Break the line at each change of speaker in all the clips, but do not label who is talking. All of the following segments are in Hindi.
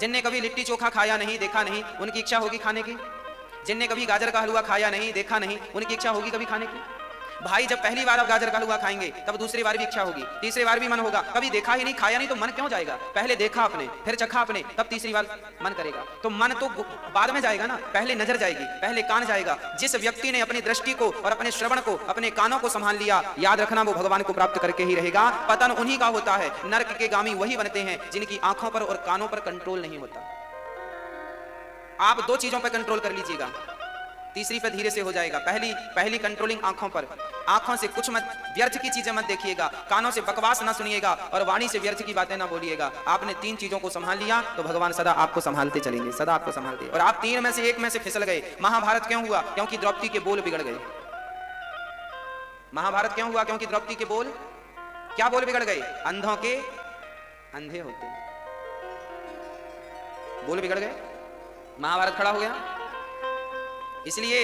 जिनने कभी लिट्टी चोखा खाया नहीं, देखा नहीं, उनकी इच्छा होगी खाने की। जिनने कभी गाजर का हलवा खाया नहीं, देखा नहीं, उनकी इच्छा होगी कभी खाने की। भाई जब पहली बार आप गाजर का हलवा खाएंगे तब दूसरी बार भी इच्छा होगी, तीसरी बार भी मन होगा। कभी देखा ही नहीं, खाया नहीं तो मन क्यों जाएगा? पहले देखा आपने, फिर चखा आपने, तब तीसरी बार मन करेगा। तो मन तो बाद में जाएगा ना, पहले नजर जाएगी, पहले कान जाएगा। जिस व्यक्ति ने अपनी दृष्टि को और अपने श्रवण को, अपने कानों को संभाल लिया, याद रखना वो भगवान को प्राप्त करके ही रहेगा। पतन उन्हीं का होता है, नरक के गामी वही बनते हैं जिनकी आंखों पर और कानों पर कंट्रोल नहीं होता। आप दो चीजों पर कंट्रोल कर लीजिएगा, तीसरी पे धीरे से हो जाएगा। पहली कंट्रोलिंग आंखों पर, आंखों से कुछ मत व्यर्थ की चीजें मत देखिएगा, कानों से बकवास ना सुनिएगा और वाणी से व्यर्थ की बातें ना बोलिएगा। आपने तीन चीजों को संभाल लिया तो भगवान सदा आपको संभालते चलेंगे, सदा आपको संभालते। और आप तीन में से एक में से फिसल गए। महाभारत क्यों हुआ? क्योंकि द्रौपदी के बोल बिगड़ गए। महाभारत क्यों हुआ? क्योंकि द्रौपदी के बोल, क्या बोल बिगड़ गए? अंधों के अंधे होते, बोल बिगड़ गए, महाभारत खड़ा हो गया। इसलिए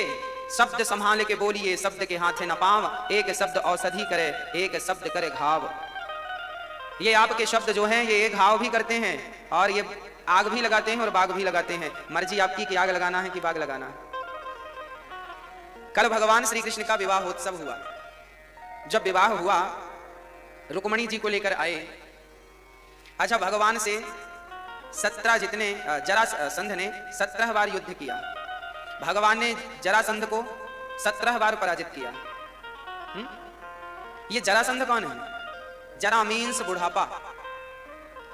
शब्द संभाल के बोलिए, शब्द के हाथे न पाव, एक शब्द औषधि करे, एक शब्द करे घाव। ये आपके शब्द जो हैं ये घाव भी करते हैं और ये आग भी लगाते हैं और बाग भी लगाते हैं। मर्जी आपकी कि आग लगाना है कि बाग लगाना है। कल भगवान श्री कृष्ण का विवाह उत्सव हुआ। जब विवाह हुआ रुक्मणी जी को लेकर आए। अच्छा, भगवान से 17 जितने जरासंध ने 17 बार युद्ध किया। भगवान ने जरासंध को 17 बार पराजित किया। ये जरासंध कौन है? जरा मीन्स बुढ़ापा।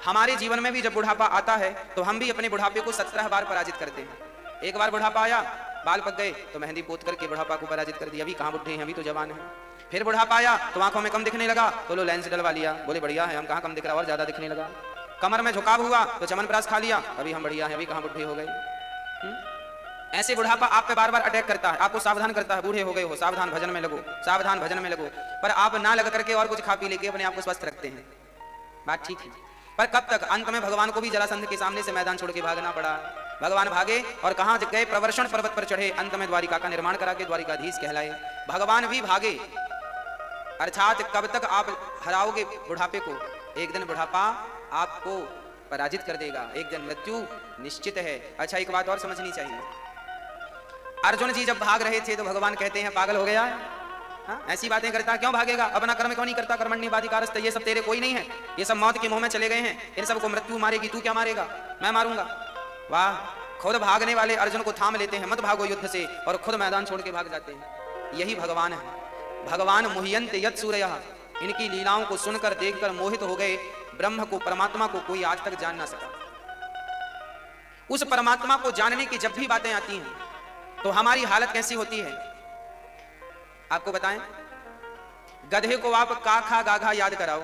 हमारे जीवन में भी जब बुढ़ापा आता है तो हम भी अपने बुढ़ापे को 17 बार पराजित करते हैं। एक बार बुढ़ापा आया, बाल पक गए तो मेहंदी पोत करके बुढ़ापा को पराजित कर दिया, अभी कहाँ बुढ़े हैं, अभी तो जवान हैं। फिर बुढ़ापा आया तो आंखों में कम दिखने लगा तो लो लेंस डलवा लिया, बोले बढ़िया है, हम कहाँ कम दिख रहा और ज्यादा दिखने लगा। कमर में झुकाव हुआ तो चमनप्राश खा लिया, अभी हम बढ़िया हैं, अभी कहाँ बुढ़े हो गए। ऐसे बुढ़ापा आप पे बार बार अटैक करता है, आपको सावधान करता है, बूढ़े हो गए हो, सावधान भजन में लगो, सावधान भजन में लगो। पर आप ना लग करके और कुछ खा पी लेके अपने आप को स्वस्थ रखते हैं। बात ठीक है, पर कब तक? अंत में भगवान को भी जरासंध के सामने से मैदान छोड़ के भागना पड़ा। भगवान भागे और कहां गए? प्रवर्षण पर्वत पर चढ़े, अंत में द्वारिका का निर्माण करा के द्वारिकाधीश कहलाए। भगवान भी भागे, अर्थात कब तक आप हराओगे बुढ़ापे को? एक दिन बुढ़ापा आपको पराजित कर देगा, एक दिन मृत्यु निश्चित है। अच्छा, एक बात और समझनी चाहिए। अर्जुन जी जब भाग रहे थे तो भगवान कहते हैं पागल हो गया है, हाँ? ऐसी बातें करता, क्यों भागेगा? अपना कर्म क्यों नहीं करता? कर्मण्येवाधिकारस्ते, ये सब तेरे कोई नहीं है, ये सब मौत के मुंह में चले गए हैं, इन सबको मृत्यु मारेगी, तू क्या मारेगा? मैं मारूंगा। वाह, खुद भागने वाले अर्जुन को थाम लेते हैं, मत भागो युद्ध से, और खुद मैदान छोड़ के भाग जाते हैं। यही भगवान है। भगवान मुह्यन्त यत् सूरयः, इनकी लीलाओं को सुनकर देखकर मोहित हो गए। ब्रह्म को, परमात्मा को कोई आज तक जान ना सका। उस परमात्मा को जानने की जब भी बातें आती हैं तो हमारी हालत कैसी होती है आपको बताएं? गधे को आप काखा गाघा याद कराओ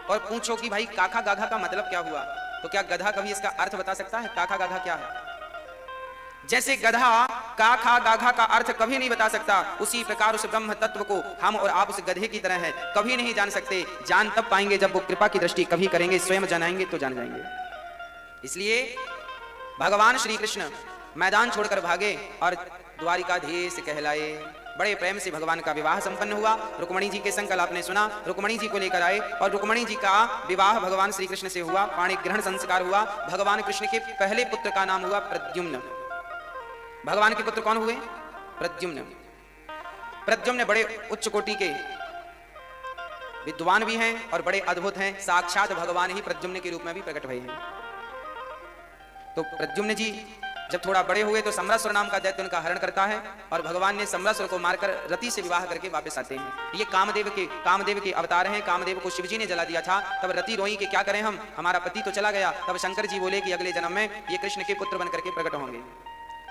और पूछो कि भाई काखा गाघा का मतलब क्या हुआ, तो क्या गधा कभी इसका अर्थ बता सकता है? काखा गाघा क्या है? जैसे गधा काखा गाघा का अर्थ कभी नहीं बता सकता, उसी प्रकार उस ब्रह्म तत्व को हम और आप उस गधे की तरह हैं, कभी नहीं जान सकते। जान तब पाएंगे जब वो कृपा की दृष्टि कभी करेंगे, स्वयं जानेंगे तो जान जाएंगे। इसलिए भगवान श्री कृष्ण मैदान छोड़कर भागे और द्वारिकाधीश कहलाए। बड़े प्रेम से भगवान का विवाह संपन्न हुआ। रुक्मणी जी के संकल्प आपने सुना, रुक्मणी जी को लेकर आए और रुक्मणी जी का विवाह भगवान श्री कृष्ण से हुआ। पाणी ग्रहण संस्कार हुआ। भगवान कृष्ण के पहले पुत्र का नाम हुआ प्रद्युम्न। भगवान के पुत्र कौन हुए? प्रद्युम्न। प्रद्युम्न बड़े उच्च कोटि के विद्वान भी हैं और बड़े अद्भुत हैं। साक्षात भगवान ही प्रद्युम्न के रूप में भी प्रकट हुए हैं। तो प्रद्युम्न जी जब थोड़ा बड़े हुए तो सम्रासुर नाम का दैत्य उनका हरण करता है और भगवान ने सम्रासुर को मारकर रति से विवाह करके वापस आते हैं। ये कामदेव के अवतार हैं। कामदेव को शिवजी ने जला दिया था, तब रति रोई कि क्या करें हम, हमारा पति तो चला गया। तब शंकर जी बोले कि अगले जन्म में ये कृष्ण के पुत्र बनकर के प्रकट होंगे,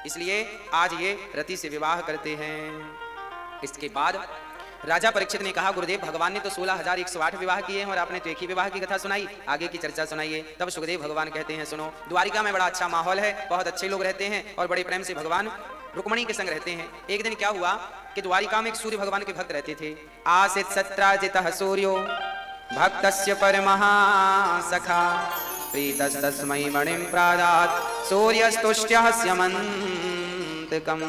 इसलिए आज ये रति से विवाह करते हैं। इसके बाद राजा परीक्षित ने कहा, गुरुदेव भगवान ने तो 16,108 विवाह किए हैं और आपने तो एक ही विवाह की कथा सुनाई, आगे की चर्चा सुनाइए। तब सुखदेव भगवान कहते हैं, सुनो, द्वारिका में बड़ा अच्छा माहौल है, बहुत अच्छे लोग रहते हैं और बड़े प्रेम से भगवान रुक्मणी के संग रहते हैं। एक दिन क्या हुआ कि द्वारिका में एक सूर्य भगवान के भक्त रहते थे। आसित सत्राजितः सूर्यो भक्तस्य परमः सखा प्रीतस्तस्मै मणिं प्रादात् सूर्यस्तुष्ट्यः स्यमन्तकम्।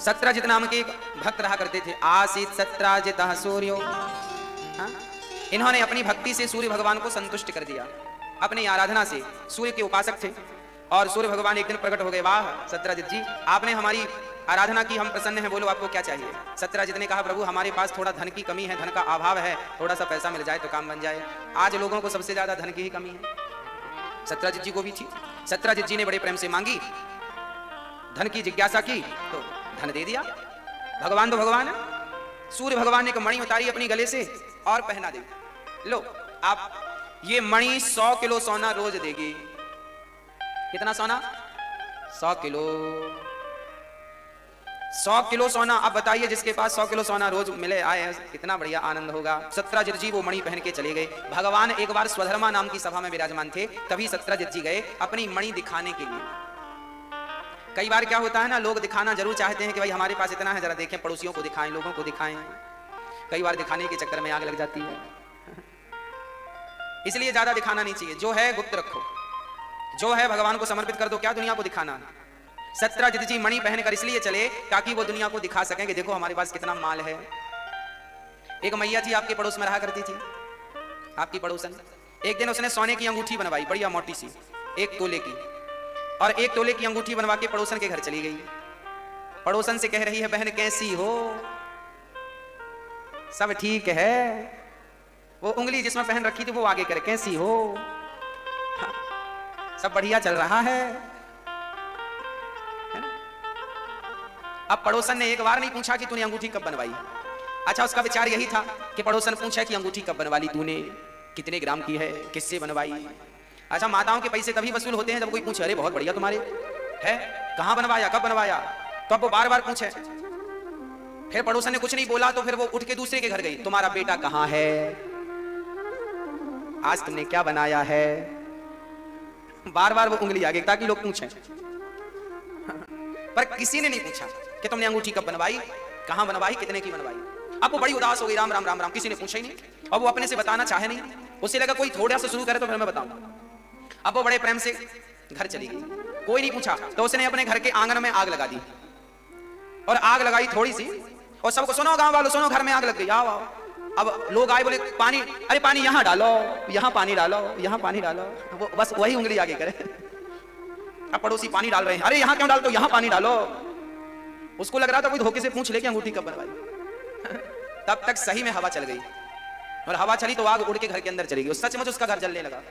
सत्राजित नाम के एक भक्त रहा करते थे। आसीत सत्राजितः सूर्यो, इन्होंने अपनी भक्ति से सूर्य भगवान को संतुष्ट कर दिया। अपनी आराधना से सूर्य के उपासक थे और सूर्य भगवान एक दिन प्रकट हो गए। वाह सत्यजित जी, आपने हमारी आराधना की, हम प्रसन्न हैं, बोलो आपको क्या चाहिए। सत्यजित ने कहा प्रभु हमारे पास थोड़ा धन की कमी है, धन का अभाव है, थोड़ा सा पैसा मिल जाए तो काम बन जाए। आज लोगों को सबसे ज्यादा धन की ही कमी है, सत्यजित जी को भी थी। सत्यजित जी ने बड़े प्रेम से मांगी, धन की जिज्ञासा की तो धन दे दिया। भगवान तो भगवान है। सूर्य भगवान ने एक मणि उतारी अपनी गले से और पहना दी। लो आप ये मणि 100 किलो सोना रोज देगी। कितना सोना? 100 किलो। 100 किलो सोना। अब बताइए जिसके पास 100 किलो सोना रोज मिले आए कितना बढ़िया आनंद होगा। सत्यजित जी वो मणि पहन के चले गए। भगवान एक बार स्वधर्मा नाम की सभा में विराजमान थे, तभी सत्यजित जी गए अपनी मणि दिखाने के लिए। कई बार क्या होता है ना, लोग दिखाना जरूर चाहते हैं कि भाई हमारे पास इतना है, जरा देखें, पड़ोसियों को दिखाएं, लोगों को दिखाएं। कई बार दिखाने के चक्कर में आग लग जाती है, इसलिए ज्यादा दिखाना नहीं चाहिए। जो है गुप्त रखो, जो है भगवान को समर्पित कर दो, क्या दुनिया को दिखाना। सत्यजित जी मणि पहनकर इसलिए चले ताकि वो दुनिया को दिखा सकें कि देखो हमारे पास कितना माल है। एक मैया थी आपके पड़ोस में रहा करती थी, आपकी पड़ोसन। एक दिन उसने सोने की अंगूठी बनवाई, बढ़िया मोटी सी, 1 तोले की, और 1 तोले की अंगूठी बनवा के पड़ोसन के घर चली गई। पड़ोसन से कह रही है बहन कैसी हो? सब ठीक है। वो उंगली जिसमें पहन रखी थी वो आगे करे, कैसी हो? सब बढ़िया चल रहा है। अब पड़ोसन ने एक बार नहीं पूछा कि तूने अंगूठी कब बनवाई। अच्छा, उसका विचार यही था कि पड़ोसन पूछा कि अंगूठी कब बनवा ली तूने, कितने ग्राम की है, किससे बनवाई। अच्छा, माताओं के पैसे तभी वसूल होते हैं जब कोई पूछे अरे बहुत बढ़िया तुम्हारे है, कहां बनवाया, कब बनवाया। तो अब वो बार बार पूछे। फिर पड़ोसन ने कुछ नहीं बोला तो फिर वो उठ के दूसरे के घर गई, तुम्हारा बेटा कहां है, आज तुमने क्या बनाया है। बार बार वो उंगली आगे ताकि लोग पूछें, पर किसी ने नहीं पूछा कि तुमने अंगूठी कब बनवाई, कहां बनवाई, कितने की बनवाई। अब वो बड़ी उदास हो गई, राम राम राम राम, किसी ने पूछा ही नहीं। अब वो अपने से बताना चाहे नहीं, उसे लगा कोई थोड़ा सा शुरू करे तो फिर मैं बताऊं। अब वो बड़े प्रेम से घर चली गई, कोई नहीं पूछा। तो उसने अपने घर के आंगन में आग लगा दी, और आग लगाई थोड़ी सी, और सबको सुनो गांव वालों सुनो, घर में आग लग गई, आओ आओ। अब लोग आए, बोले पानी, अरे पानी यहाँ डालो, यहाँ पानी डालो, यहाँ पानी डालो। वो बस वही उंगली आगे करे। अब पड़ोसी पानी डाल रहे हैं, अरे यहाँ क्यों डालते हो, यहाँ पानी डालो। उसको लग रहा था कोई धोखे से पूछ ले कि अंगूठी कब बनवाई। तब तक सही में हवा चल गई, और हवा चली तो आग उड़ के घर के अंदर चली गई। सचमुच उसका घर जलने लगा,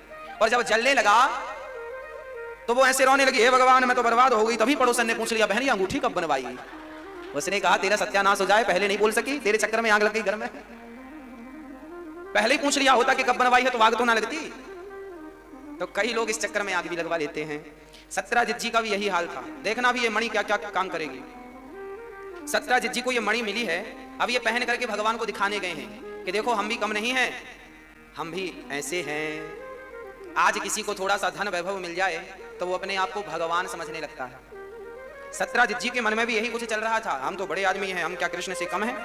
और जब जलने लगा तो वो ऐसे रोने लगी, हे भगवान मैं तो बर्बाद हो गई। तभी पड़ोसन ने पूछ लिया बहन ये अंगूठी कब बनवाई। उसने कहा तेरा सत्यानाश हो जाए, पहले नहीं बोल सकी, तेरे चक्कर में आग लग गई घर में। पहले ही पूछ लिया होता कि कब बनवाई है तो आग तो ना लगती। तो कई लोग इस चक्कर में आग भी लगवा लेते हैं। सत्यजित जी का भी यही हाल था। देखना भी ये मणि क्या क्या काम करेगी। सत्यजित जी को ये मणि मिली है, अब ये पहन करके भगवान को दिखाने गए हैं कि देखो हम भी कम नहीं हैं, हम भी ऐसे हैं। आज किसी को थोड़ा सा धन वैभव मिल जाए तो वो अपने आप को भगवान समझने लगता है। सत्यजित जी के मन में भी यही कुछ चल रहा था, हम तो बड़े आदमी हैं, हम क्या कृष्ण से कम हैं।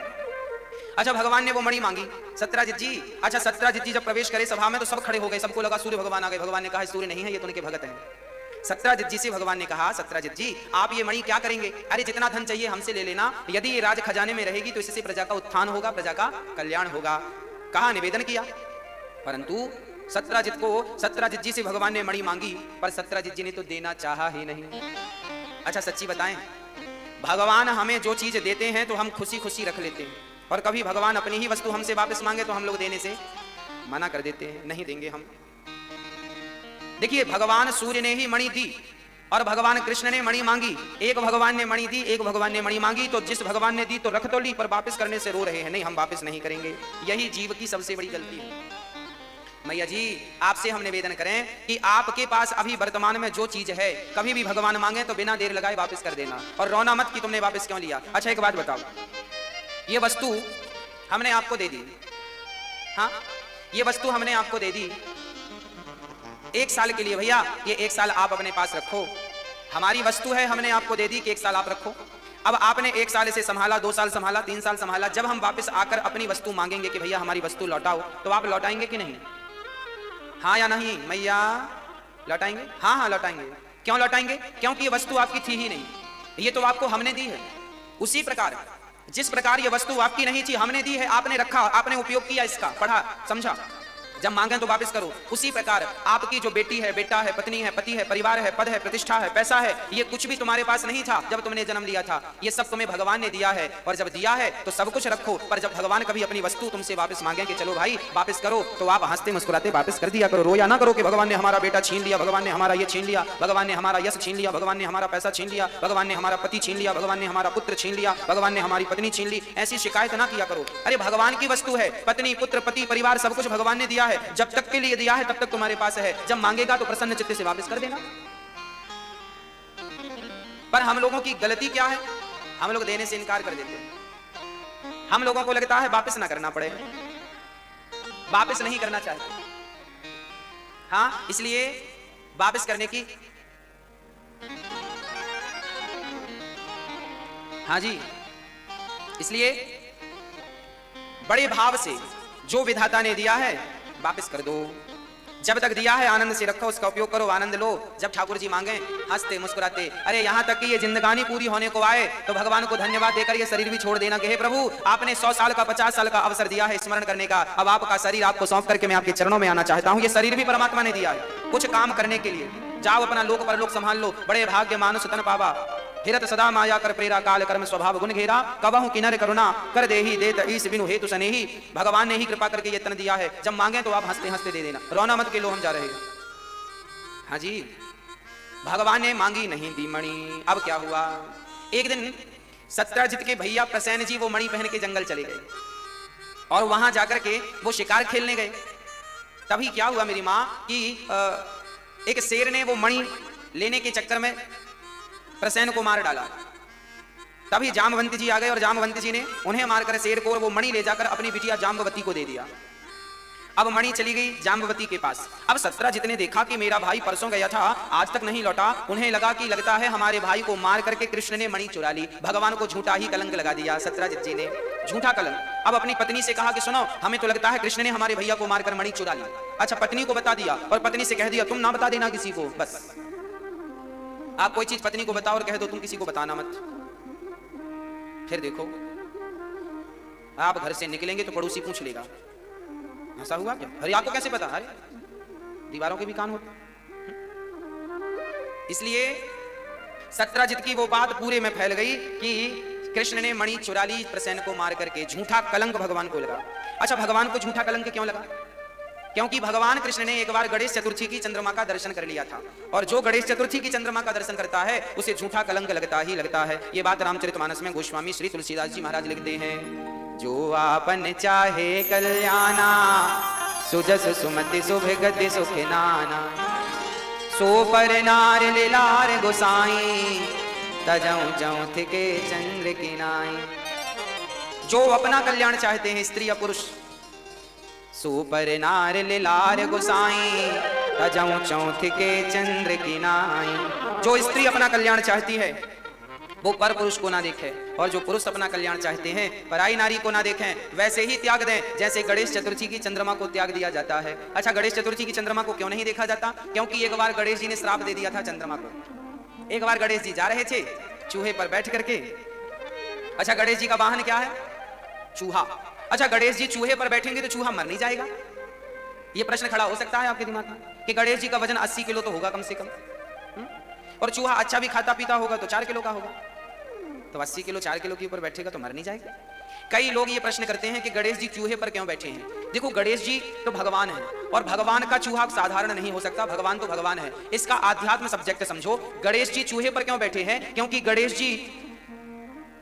अच्छा, भगवान ने वो मणि मांगी सत्यजित जी। अच्छा, सत्यजित जी जब प्रवेश करे सभा में तो सब खड़े हो गए, सबको लगा सूर्य भगवान आ गए। भगवान ने कहा सूर्य नहीं है, ये तो उनके भगत हैं। सत्यजित जी से भगवान ने कहा सत्यजित जी आप ये मणि क्या करेंगे। अरे जितना धन चाहिए हमसे ले लेना, यदि ये राज खजाने में रहेगी तो इससे प्रजा का उत्थान होगा, प्रजा का कल्याण होगा। कहा, निवेदन किया। परंतु सत्यजित जी से भगवान ने मणि मांगी, पर सत्यजित जी ने तो देना चाहा ही नहीं। अच्छा सच्ची बताएं, भगवान हमें जो चीज देते हैं तो हम खुशी खुशी रख लेते हैं, और कभी भगवान अपनी ही वस्तु हमसे वापस मांगे तो हम लोग देने से मना कर देते हैं, नहीं देंगे हम। देखिए, भगवान सूर्य ने ही मणि दी और भगवान कृष्ण ने मणि मांगी। एक भगवान ने मणि दी, एक भगवान ने मणि मांगी। तो जिस भगवान ने दी तो रख तो ली, पर वापस करने से रो रहे हैं, नहीं हम वापस नहीं करेंगे। यही जीव की सबसे बड़ी गलती है। मैया जी आपसे हम निवेदन करें कि आपके पास अभी वर्तमान में जो चीज है, कभी भी भगवान मांगे तो बिना देर लगाए वापस कर देना, और रोना मत कि तुमने वापस क्यों लिया। अच्छा एक बात बताओ, ये वस्तु हमने आपको दे दी, हाँ ये वस्तु हमने आपको दे दी 1 साल के लिए। भैया ये 1 साल आप अपने पास रखो, हमारी वस्तु है, हमने आपको दे दी कि 1 साल आप रखो। अब आपने 1 साल इसे संभाला, 2 साल संभाला, 3 साल संभाला। जब हम वापस आकर अपनी वस्तु मांगेंगे कि भैया हमारी वस्तु लौटाओ, तो आप लौटाएंगे कि नहीं, हाँ या नहीं। मैया लौटाएंगे, हाँ हाँ लौटाएंगे। क्यों लौटाएंगे, क्योंकि ये वस्तु आपकी थी ही नहीं, ये तो आपको हमने दी है। उसी प्रकार जिस प्रकार ये वस्तु आपकी नहीं थी, हमने दी है, आपने रखा, आपने उपयोग किया, इसका पढ़ा समझा। जब मांगे तो वापस करो। उसी प्रकार आपकी जो बेटी है, बेटा है, पत्नी है, पति है, परिवार है, पद है, प्रतिष्ठा है, पैसा है, ये कुछ भी तुम्हारे पास नहीं था जब तुमने जन्म लिया था, ये सब तुम्हें भगवान ने दिया है। और जब दिया है तो सब कुछ रखो, पर जब भगवान कभी अपनी वस्तु तुमसे वापस मांगे कि चलो भाई वापस करो, तो आप हंसते मुस्कुराते वापस कर दिया करो। रोया ना करो कि भगवान ने हमारा बेटा छीन लिया, भगवान ने हमारा ये छीन लिया, भगवान ने हमारा यश छीन लिया, भगवान ने हमारा पैसा छीन लिया, भगवान ने हमारा पति छीन लिया, भगवान ने हमारा पुत्र छीन लिया, भगवान ने हमारी पत्नी छीन ली। ऐसी शिकायत ना किया करो। अरे भगवान की वस्तु है, पत्नी, पुत्र, पति, परिवार सब कुछ भगवान ने दिया है। जब तक के लिए दिया है तब तक तुम्हारे पास है, जब मांगेगा तो प्रसन्न चित्त से वापस कर देना। पर हम लोगों की गलती क्या है? हम लोग देने से इनकार कर देते हैं। हम लोगों को लगता है वापस ना करना पड़े, वापस नहीं करना चाहते। हाँ, इसलिए वापस करने की, हाँ जी, इसलिए बड़े भाव से जो विधाता ने दिया है वापस कर दो। जब तक दिया है आनंद से रखो, उसका उपयोग करो, आनंद लो। जब ठाकुर जी मांगे हंसते मुस्कुराते, अरे यहाँ तक कि ये जिंदगानी पूरी होने को आए तो भगवान को धन्यवाद देकर ये शरीर भी छोड़ देना कि हे प्रभु, आपने 100 साल का 50 साल का अवसर दिया है स्मरण करने का, अब आपका शरीर आपको सौंप करके मैं आपके चरणों में आना चाहता हूँ। ये शरीर भी परमात्मा ने दिया है कुछ काम करने के लिए। जाओ अपना लोक परलोक संभाल लो। बड़े भाग्य मानुष तन पावा, हिरत सदा माया कर प्रेरा, काल कर्म स्वभाव गुण घेरा, कबहु किनर करुणा कर देही देत ईस बिनु हेतु सनेही। भगवान ने ही कृपा करके ये तन दिया है, जब मांगे तो आप हंसते हंसते दे देना, रोना मत के लो हम जा रहे हैं। हाँ जी, भगवान ने मांगी नहीं दी मणि। अब क्या हुआ, एक दिन सत्यजित के भैया प्रसेन जी वो मणि पहन के जंगल चले गए और वहां जाकर के वो शिकार खेलने गए। तभी क्या हुआ मेरी माँ कि एक शेर ने वो मणि लेने के चक्कर में प्रसेन को मार डाला। तभी जामवंती जी आ गए और जामवंती जी ने उन्हें मारकर शेर को और वो मणि ले जाकर अपनी बिटिया जाम्बवती को दे दिया। अब मणि चली गई जाम्बवती के पास। अब सत्यजित ने देखा कि मेरा भाई परसों गया था, आज तक नहीं लौटा। उन्हें लगा कि लगता है हमारे भाई को मार करके कृष्ण ने मणि चुरा ली। भगवान को झूठा ही कलंक लगा दिया सत्यजित जी ने, झूठा कलंक। अब अपनी पत्नी से कहा कि सुनो, हमें तो लगता है कृष्ण ने हमारे भैया को मारकर मणि चुरा ली। अच्छा, पत्नी को बता दिया और पत्नी से कह दिया तुम ना बता देना किसी को। बस आप कोई चीज पत्नी को बताओ और कह दो तुम किसी को बताना मत। फिर देखो आप घर से निकलेंगे तो पड़ोसी पूछ लेगा ऐसा हुआ क्या? अरे आपको कैसे पता? अरे दीवारों के भी कान होते। इसलिए सत्यजित की वो बात पूरे में फैल गई कि कृष्ण ने मणि चुरा ली प्रसेन को मार करके। झूठा कलंक भगवान को लगा। अच्छा, भगवान को झूठा कलंक क्यों लगा? क्योंकि भगवान कृष्ण ने एक बार गणेश चतुर्थी की चंद्रमा का दर्शन कर लिया था, और जो गणेश चतुर्थी की चंद्रमा का दर्शन करता है उसे झूठा कलंक लगता ही लगता है। ये बात रामचरितमानस में गोस्वामी श्री तुलसीदास जी महाराज लिखते हैं, जो आपन चाहे कल्याणा, सुजस सुमति शुभ गति सुख नाना, सो पर नार लीलार गोसाई, तजऊ चौथ के चंद्र की नाई। जो अपना कल्याण चाहते हैं स्त्री या पुरुष, सो पर नार लीलार गोसाई, तजऊ चौथ के चंद्र की नाई। जो स्त्री अपना कल्याण चाहती है वो पर पुरुष को ना देखे, और जो पुरुष अपना कल्याण चाहते हैं पराई नारी को ना देखें। वैसे ही त्याग दें जैसे गणेश चतुर्थी की चंद्रमा को त्याग दिया जाता है। अच्छा, गणेश चतुर्थी की चंद्रमा को क्यों नहीं देखा जाता? क्योंकि एक बार गणेश जी ने श्राप दे दिया था चंद्रमा को। एक बार गणेश जी जा रहे थे चूहे पर बैठ करके। अच्छा, गणेश जी का वाहन क्या है? चूहा। अच्छा, गणेश जी चूहे पर बैठेंगे तो चूहा मर नहीं जाएगा? ये प्रश्न खड़ा हो सकता है आपके दिमाग में कि गणेश जी का वजन 80 किलो तो होगा कम से कम, और चूहा अच्छा भी खाता पीता होगा तो 4 किलो का होगा, तो 80 किलो 4 किलो के ऊपर बैठेगा तो मर नहीं जाएगा? कई लोग ये प्रश्न करते हैं कि गणेश जी चूहे पर क्यों बैठे हैं। देखो, गणेश जी तो भगवान है, और भगवान का चूहा साधारण नहीं हो सकता। भगवान तो भगवान है, इसका आध्यात्म सब्जेक्ट समझो। गणेश जी चूहे पर क्यों बैठे हैं? क्योंकि गणेश जी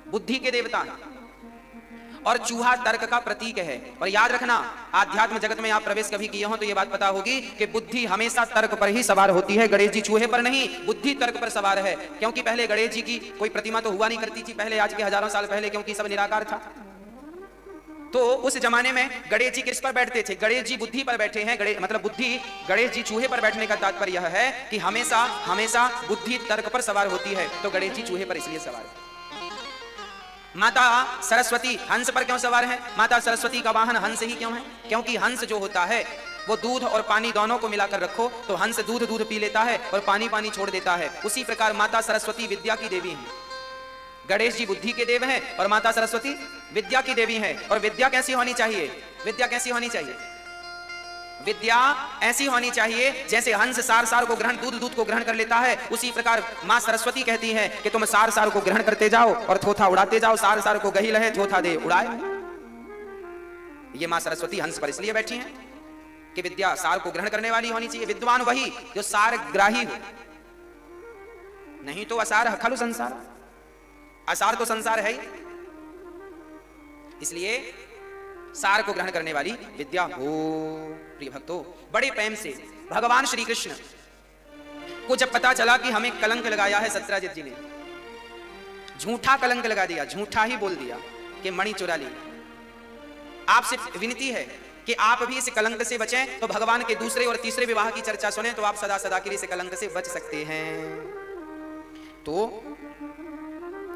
बुद्धि के देवता हैं और चूहा तर्क का प्रतीक है। और याद रखना, आध्यात्म जगत में आप प्रवेश कभी किए हो तो ये बात पता होगी कि बुद्धि हमेशा तर्क पर ही सवार होती है। गणेश जी चूहे पर नहीं, बुद्धि तर्क पर सवार है। क्योंकि पहले गणेश जी की कोई प्रतिमा तो हुआ नहीं करती थी पहले, आज के हजारों साल पहले, क्योंकि सब निराकार था। तो उस जमाने में गणेश जी किस पर बैठते थे? गणेश जी बुद्धि पर बैठे हैं। मतलब बुद्धि, गणेश जी चूहे पर बैठने का तात्पर्य यह है कि हमेशा हमेशा बुद्धि तर्क पर सवार होती है, तो गणेश जी चूहे पर इसलिए सवार है। माता सरस्वती हंस पर क्यों सवार है? माता सरस्वती का वाहन हंस ही क्यों है? क्योंकि हंस जो होता है वो दूध और पानी दोनों को मिलाकर रखो तो हंस दूध पी लेता है और पानी पानी छोड़ देता है। उसी प्रकार माता सरस्वती विद्या की देवी है। गणेश जी बुद्धि के देव हैं और माता सरस्वती विद्या की देवी हैं। और विद्या कैसी होनी चाहिए? विद्या कैसी होनी चाहिए? विद्या ऐसी होनी चाहिए जैसे हंस सार सार को ग्रहण, दूध दूध को ग्रहण कर लेता है, उसी प्रकार मां सरस्वती कहती है कि तुम सार सार को ग्रहण करते जाओ और थोथा उड़ाते जाओ, सार सार को गही लहे थोथा दे उड़ाए। ये मां सरस्वती हंस पर इसलिए बैठी हैं कि विद्या सार को ग्रहण करने वाली होनी चाहिए। विद्वान वही जो सार ग्राही हो, नहीं तो असार खलु संसार, असार तो संसार है ही। इसलिए सार को ग्रहण करने वाली विद्या हो। प्रिय भक्तों, बड़े प्रेम से भगवान श्री कृष्ण को जब पता चला कि हमें कलंक लगाया है सत्यजित जी ने, झूठा कलंक लगा दिया, झूठा ही बोल दिया कि मणि चुरा ली, आपसे विनती है कि आप भी इस कलंक से बचें, तो भगवान के दूसरे और तीसरे विवाह की चर्चा सुने तो आप सदा सदा के लिए इस कलंक से बच सकते हैं। तो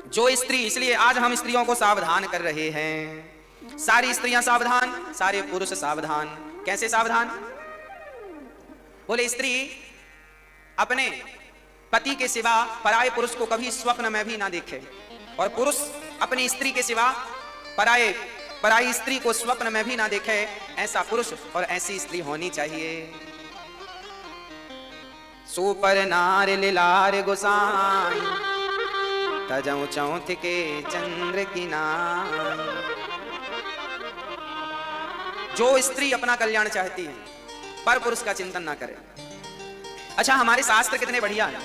जो स्त्री, इसलिए आज हम स्त्रियों को सावधान कर रहे हैं, सारी स्त्रियां सावधान, सारे पुरुष सावधान। कैसे सावधान? बोले स्त्री अपने पति के सिवा पराये पुरुष को कभी स्वप्न में भी ना देखे, और पुरुष अपनी स्त्री के सिवा पराई स्त्री को स्वप्न में भी ना देखे। ऐसा पुरुष और ऐसी स्त्री होनी चाहिए। सुपर नार लिलार गोसाई तजऊ चौथ के चंद्र की नाई। जो स्त्री अपना कल्याण चाहती है पर पुरुष का चिंतन ना करे। अच्छा, हमारे शास्त्र कितने बढ़िया हैं,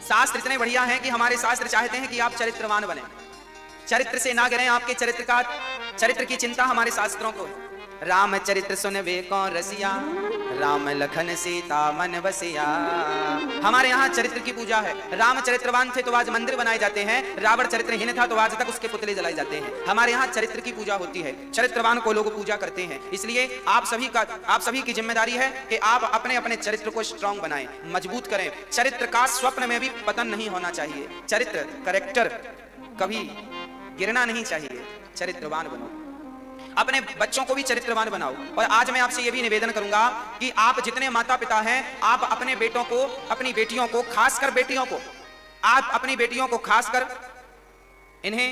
शास्त्र इतने बढ़िया हैं कि हमारे शास्त्र चाहते हैं कि आप चरित्रवान बने, चरित्र से ना गिरें, आपके चरित्र की चिंता हमारे शास्त्रों को है। राम चरित्र सुन वे कौन रसिया, राम लखन सीता मन बसिया। हमारे यहाँ चरित्र की पूजा है। राम चरित्रवान थे तो आज मंदिर बनाए जाते हैं, रावण चरित्रहीन था तो आज तक उसके पुतले जलाए जाते हैं। हमारे यहाँ चरित्र की पूजा होती है, चरित्रवान को लोग पूजा करते हैं। इसलिए आप सभी की जिम्मेदारी है कि आप अपने अपने चरित्र को स्ट्रांग बनाएं, मजबूत करें। चरित्र का स्वप्न में भी पतन नहीं होना चाहिए, चरित्र कैरेक्टर कभी गिरना नहीं चाहिए। चरित्रवान बनो, अपने बच्चों को भी चरित्रवान बनाओ। और आज मैं आपसे यह भी निवेदन करूंगा कि आप जितने माता पिता हैं, आप अपने बेटों को, अपनी बेटियों को, खासकर बेटियों को, आप अपनी बेटियों को खासकर इन्हें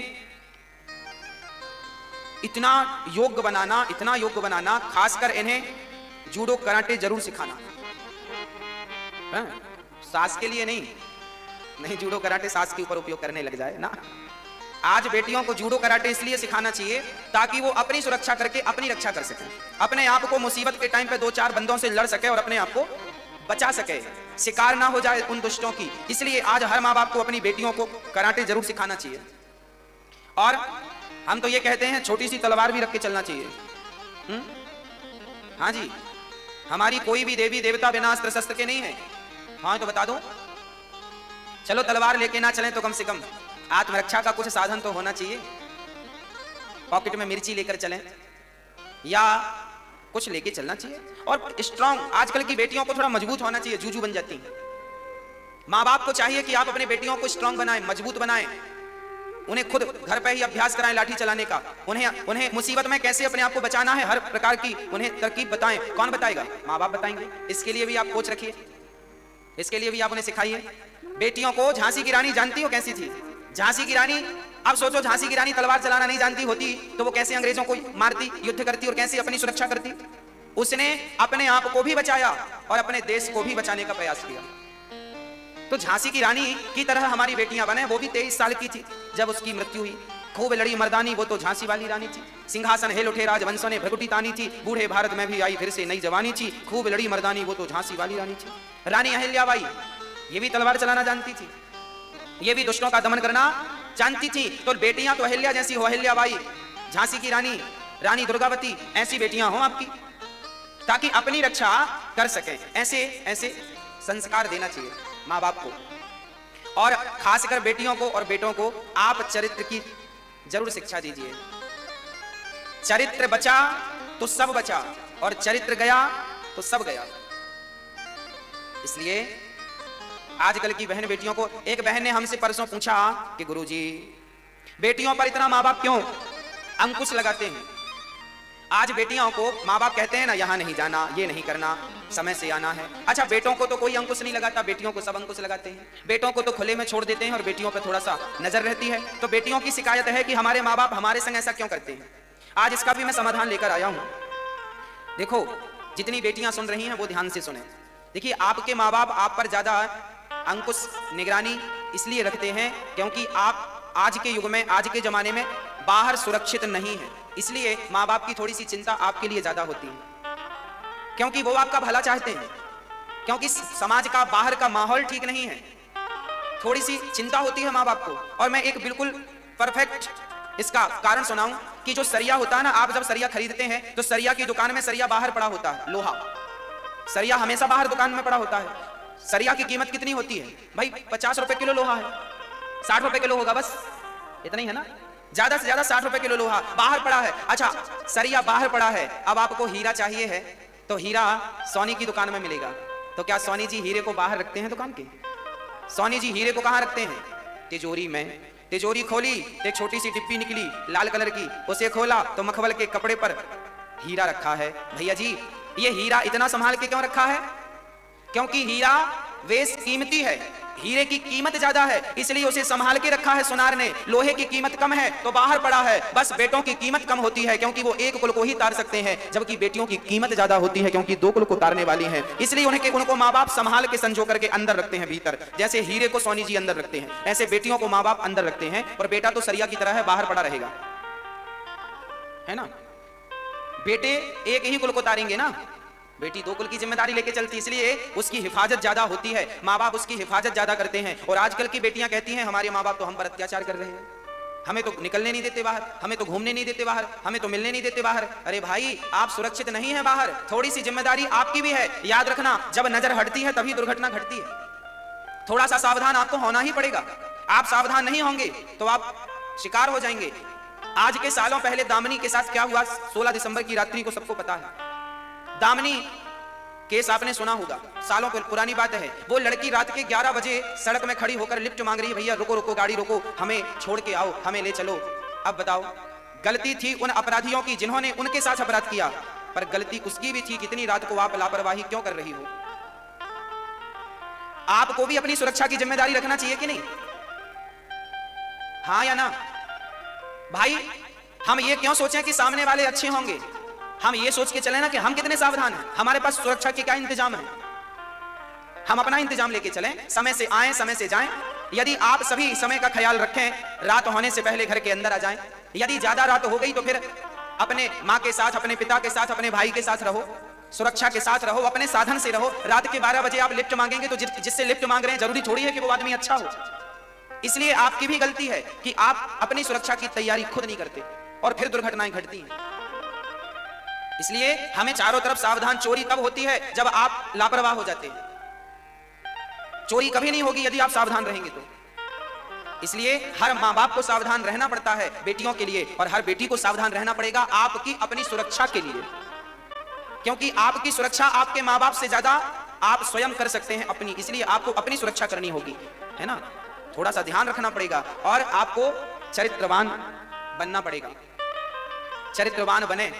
इतना योग्य बनाना, खासकर इन्हें जूडो कराटे जरूर सिखाना। सास के लिए नहीं जूडो कराटे सास के ऊपर उपयोग करने लग जाए ना। आज बेटियों को जूडो कराटे इसलिए सिखाना चाहिए ताकि वो अपनी सुरक्षा करके अपनी रक्षा कर सके, अपने आप को मुसीबत के टाइम पे 2-4 बंदों से लड़ सके और अपने आप को बचा सके, शिकार ना हो जाए उन दुष्टों की। इसलिए आज हर माँ बाप को अपनी बेटियों को कराटे जरूर सिखाना चाहिए। और हम तो ये कहते हैं छोटी सी तलवार भी रख के चलना चाहिए। हाँ जी, हमारी कोई भी देवी देवता बिना अस्त्र शस्त्र के नहीं है। हाँ तो बता दो, चलो तलवार लेके ना चलें तो कम से कम आत्मरक्षा का कुछ साधन तो होना चाहिए। पॉकेट में मिर्ची लेकर चलें या कुछ लेके चलना चाहिए। और स्ट्रांग, आजकल की बेटियों को थोड़ा मजबूत होना चाहिए, जूजू बन जाती हैं। माँ बाप को चाहिए कि आप अपने बेटियों को स्ट्रांग बनाएं, मजबूत बनाएं, उन्हें खुद घर पे ही अभ्यास कराएं लाठी चलाने का, उन्हें मुसीबत में कैसे अपने आप को बचाना है, हर प्रकार की उन्हें तरकीब बताएं। कौन बताएगा? माँ बाप बताएंगे। इसके लिए भी आप कोच रखिए, इसके लिए भी आप उन्हें सिखाइए। बेटियों को झांसी की रानी जानती हो कैसी थी? झांसी की रानी, अब सोचो झांसी की रानी तलवार चलाना नहीं जानती होती तो वो कैसे अंग्रेजों को मारती, युद्ध करती और कैसे अपनी सुरक्षा करती? उसने अपने आप को भी बचाया और अपने देश को भी बचाने का प्रयास किया। तो झांसी की रानी की तरह हमारी बेटियां बने। वो भी 23 साल की थी जब उसकी मृत्यु हुई। खूब लड़ी मर्दानी, वो तो झांसी वाली रानी थी। सिंहासन हिल उठे राजवंशों ने भ्रकुटी तानी थी, बूढ़े भारत में भी आई फिर से नई जवानी थी। खूब लड़ी मर्दानी, वो तो झांसी वाली रानी थी। रानी अहिल्याबाई ये भी तलवार चलाना जानती थी, ये भी दुष्टों का दमन करना जानती थी। तो बेटियां तो अहिल्या जैसी हो, अहिल्याबाई, झांसी की रानी, रानी दुर्गावती, ऐसी बेटियां हो आपकी, ताकि अपनी रक्षा कर सके। ऐसे संस्कार देना चाहिए माँ बाप को। और खासकर बेटियों को और बेटों को आप चरित्र की जरूर शिक्षा दीजिए। चरित्र बचा तो सब बचा और चरित्र गया तो सब गया। इसलिए आजकल की बहन बेटियों को, एक बहन ने हमसे परसों पूछा कि गुरुजी बेटियों पर इतना माँ बाप क्यों अंकुश लगाते हैं? आज बेटियों को माँ बाप कहते हैं ना, यहाँ नहीं जाना, ये नहीं करना, समय से आना है। अच्छा, बेटों को तो कोई अंकुश नहीं लगाता, बेटियों को सब अंकुश लगाते हैं। बेटों को तो खुले में छोड़ देते हैं और बेटियों पर थोड़ा सा नजर रहती है। तो बेटियों की शिकायत है कि हमारे माँ बाप हमारे संग ऐसा क्यों करते हैं। आज इसका भी मैं समाधान लेकर आया हूं। देखो, जितनी बेटियां सुन रही हैं वो ध्यान से सुने। देखिए, आपके माँ बाप आप पर ज्यादा अंकुश निगरानी इसलिए रखते हैं क्योंकि आप आज के युग में, आज के जमाने में बाहर सुरक्षित नहीं है, इसलिए माँ बाप की थोड़ी सी चिंता आपके लिए ज्यादा होती है, क्योंकि वो आपका भला चाहते हैं, क्योंकि समाज का बाहर का माहौल ठीक नहीं है, थोड़ी सी चिंता होती है माँ बाप को। और मैं एक बिल्कुल परफेक्ट इसका कारण सुनाऊं कि जो सरिया होता है ना, आप जब सरिया खरीदते हैं तो सरिया की दुकान में सरिया बाहर पड़ा होता है, लोहा सरिया हमेशा बाहर दुकान में पड़ा होता है। सरिया की कीमत कितनी होती है भाई? 50 रुपए किलो लोहा है, 60 रुपए किलो होगा, बस इतना ही है ना, ज्यादा से ज्यादा 60 रुपए किलो लोहा बाहर पड़ा है। अच्छा, सरिया बाहर पड़ा है, अब आपको हीरा चाहिए है तो हीरा सोनी की दुकान में मिलेगा, तो क्या सोनी जी हीरे को बाहर रखते हैं दुकान के? सोनी जी हीरे को कहां रखते हैं? तिजोरी में। तिजोरी खोली, एक छोटी सी डिब्बी निकली लाल कलर की, उसे खोला तो मखमल के कपड़े पर हीरा रखा है। भैया जी, ये हीरा इतना संभाल के क्यों रखा है? क्योंकि हीरा बेस कीमती है, हीरे की कीमत ज्यादा है, इसलिए उसे संभाल के रखा है सुनार ने। लोहे की कीमत कम है तो बाहर पड़ा है। बस बेटों की कीमत कम होती है क्योंकि वो एक कुल को ही तार सकते हैं, जबकि बेटियों की कीमत ज्यादा होती है क्योंकि 2 कुल को तारने वाली हैं। इसलिए उनको माँ बाप संभाल के संजो करके अंदर रखते हैं भीतर। जैसे हीरे को सोनी जी अंदर रखते हैं, ऐसे बेटियों को माँ बाप अंदर रखते हैं। और बेटा तो सरिया की तरह है, बाहर पड़ा रहेगा, है ना। बेटे एक ही कुल को तारेंगे ना, बेटी 2 कुल की जिम्मेदारी लेके चलती, इसलिए उसकी हिफाजत ज्यादा होती है, माँ बाप उसकी हिफाजत ज्यादा करते हैं। और आजकल की बेटियां कहती हैं हमारे माँ बाप तो हम पर अत्याचार कर रहे हैं, हमें तो निकलने नहीं देते बाहर, हमें तो घूमने नहीं देते बाहर, हमें तो मिलने नहीं देते बाहर। अरे भाई, आप सुरक्षित नहीं है बाहर, थोड़ी सी जिम्मेदारी आपकी भी है। याद रखना, जब नजर हटती है तभी दुर्घटना घटती है। थोड़ा सा सावधान आपको होना ही पड़ेगा। आप सावधान नहीं होंगे तो आप शिकार हो जाएंगे। आज के सालों पहले दामिनी के साथ क्या हुआ, 16 दिसंबर की रात्रि को सबको पता है। दामिनी केस आपने सुना होगा, सालों पुरानी बात है। वो लड़की रात के 11 बजे सड़क में खड़ी होकर लिफ्ट मांग रही है, भैया रुको रुको, गाड़ी रोको, हमें छोड़ के आओ, हमें ले चलो। अब बताओ, गलती थी उन अपराधियों की जिन्होंने उनके साथ अपराध किया, पर गलती उसकी भी थी, कितनी रात को आप लापरवाही क्यों कर रही हो? आपको भी अपनी सुरक्षा की जिम्मेदारी रखना चाहिए कि नहीं? हाँ या ना? भाई, हम ये क्यों सोचें कि सामने वाले अच्छे होंगे, हम ये सोच के चले ना कि हम कितने सावधान हैं, हमारे पास सुरक्षा के क्या इंतजाम है। हम अपना इंतजाम लेके चलें, समय से आएं, समय से जाएं। यदि आप सभी समय का ख्याल रखें, रात होने से पहले घर के अंदर आ जाएं। यदि ज्यादा रात हो गई तो फिर अपने माँ के साथ, अपने पिता के साथ, अपने भाई के साथ रहो, सुरक्षा के साथ रहो, अपने साधन से रहो। रात के 12 बजे आप लिफ्ट मांगेंगे तो जिससे लिफ्ट मांग रहे हैं जरूरी थोड़ी है कि वो आदमी अच्छा हो। इसलिए आपकी भी गलती है कि आप अपनी सुरक्षा की तैयारी खुद नहीं करते और फिर दुर्घटनाएं घटती हैं। इसलिए हमें चारों तरफ सावधान। चोरी तब होती है जब आप लापरवाह हो जाते हैं, चोरी कभी नहीं होगी यदि आप सावधान रहेंगे तो। इसलिए हर माँ बाप को सावधान रहना पड़ता है बेटियों के लिए, और हर बेटी को सावधान रहना पड़ेगा आपकी अपनी सुरक्षा के लिए, क्योंकि आपकी सुरक्षा आपके माँ बाप से ज्यादा आप स्वयं कर सकते हैं अपनी। इसलिए आपको अपनी सुरक्षा करनी होगी, है ना। थोड़ा सा ध्यान रखना पड़ेगा और आपको चरित्रवान बनना पड़ेगा। चरित्रवान बने,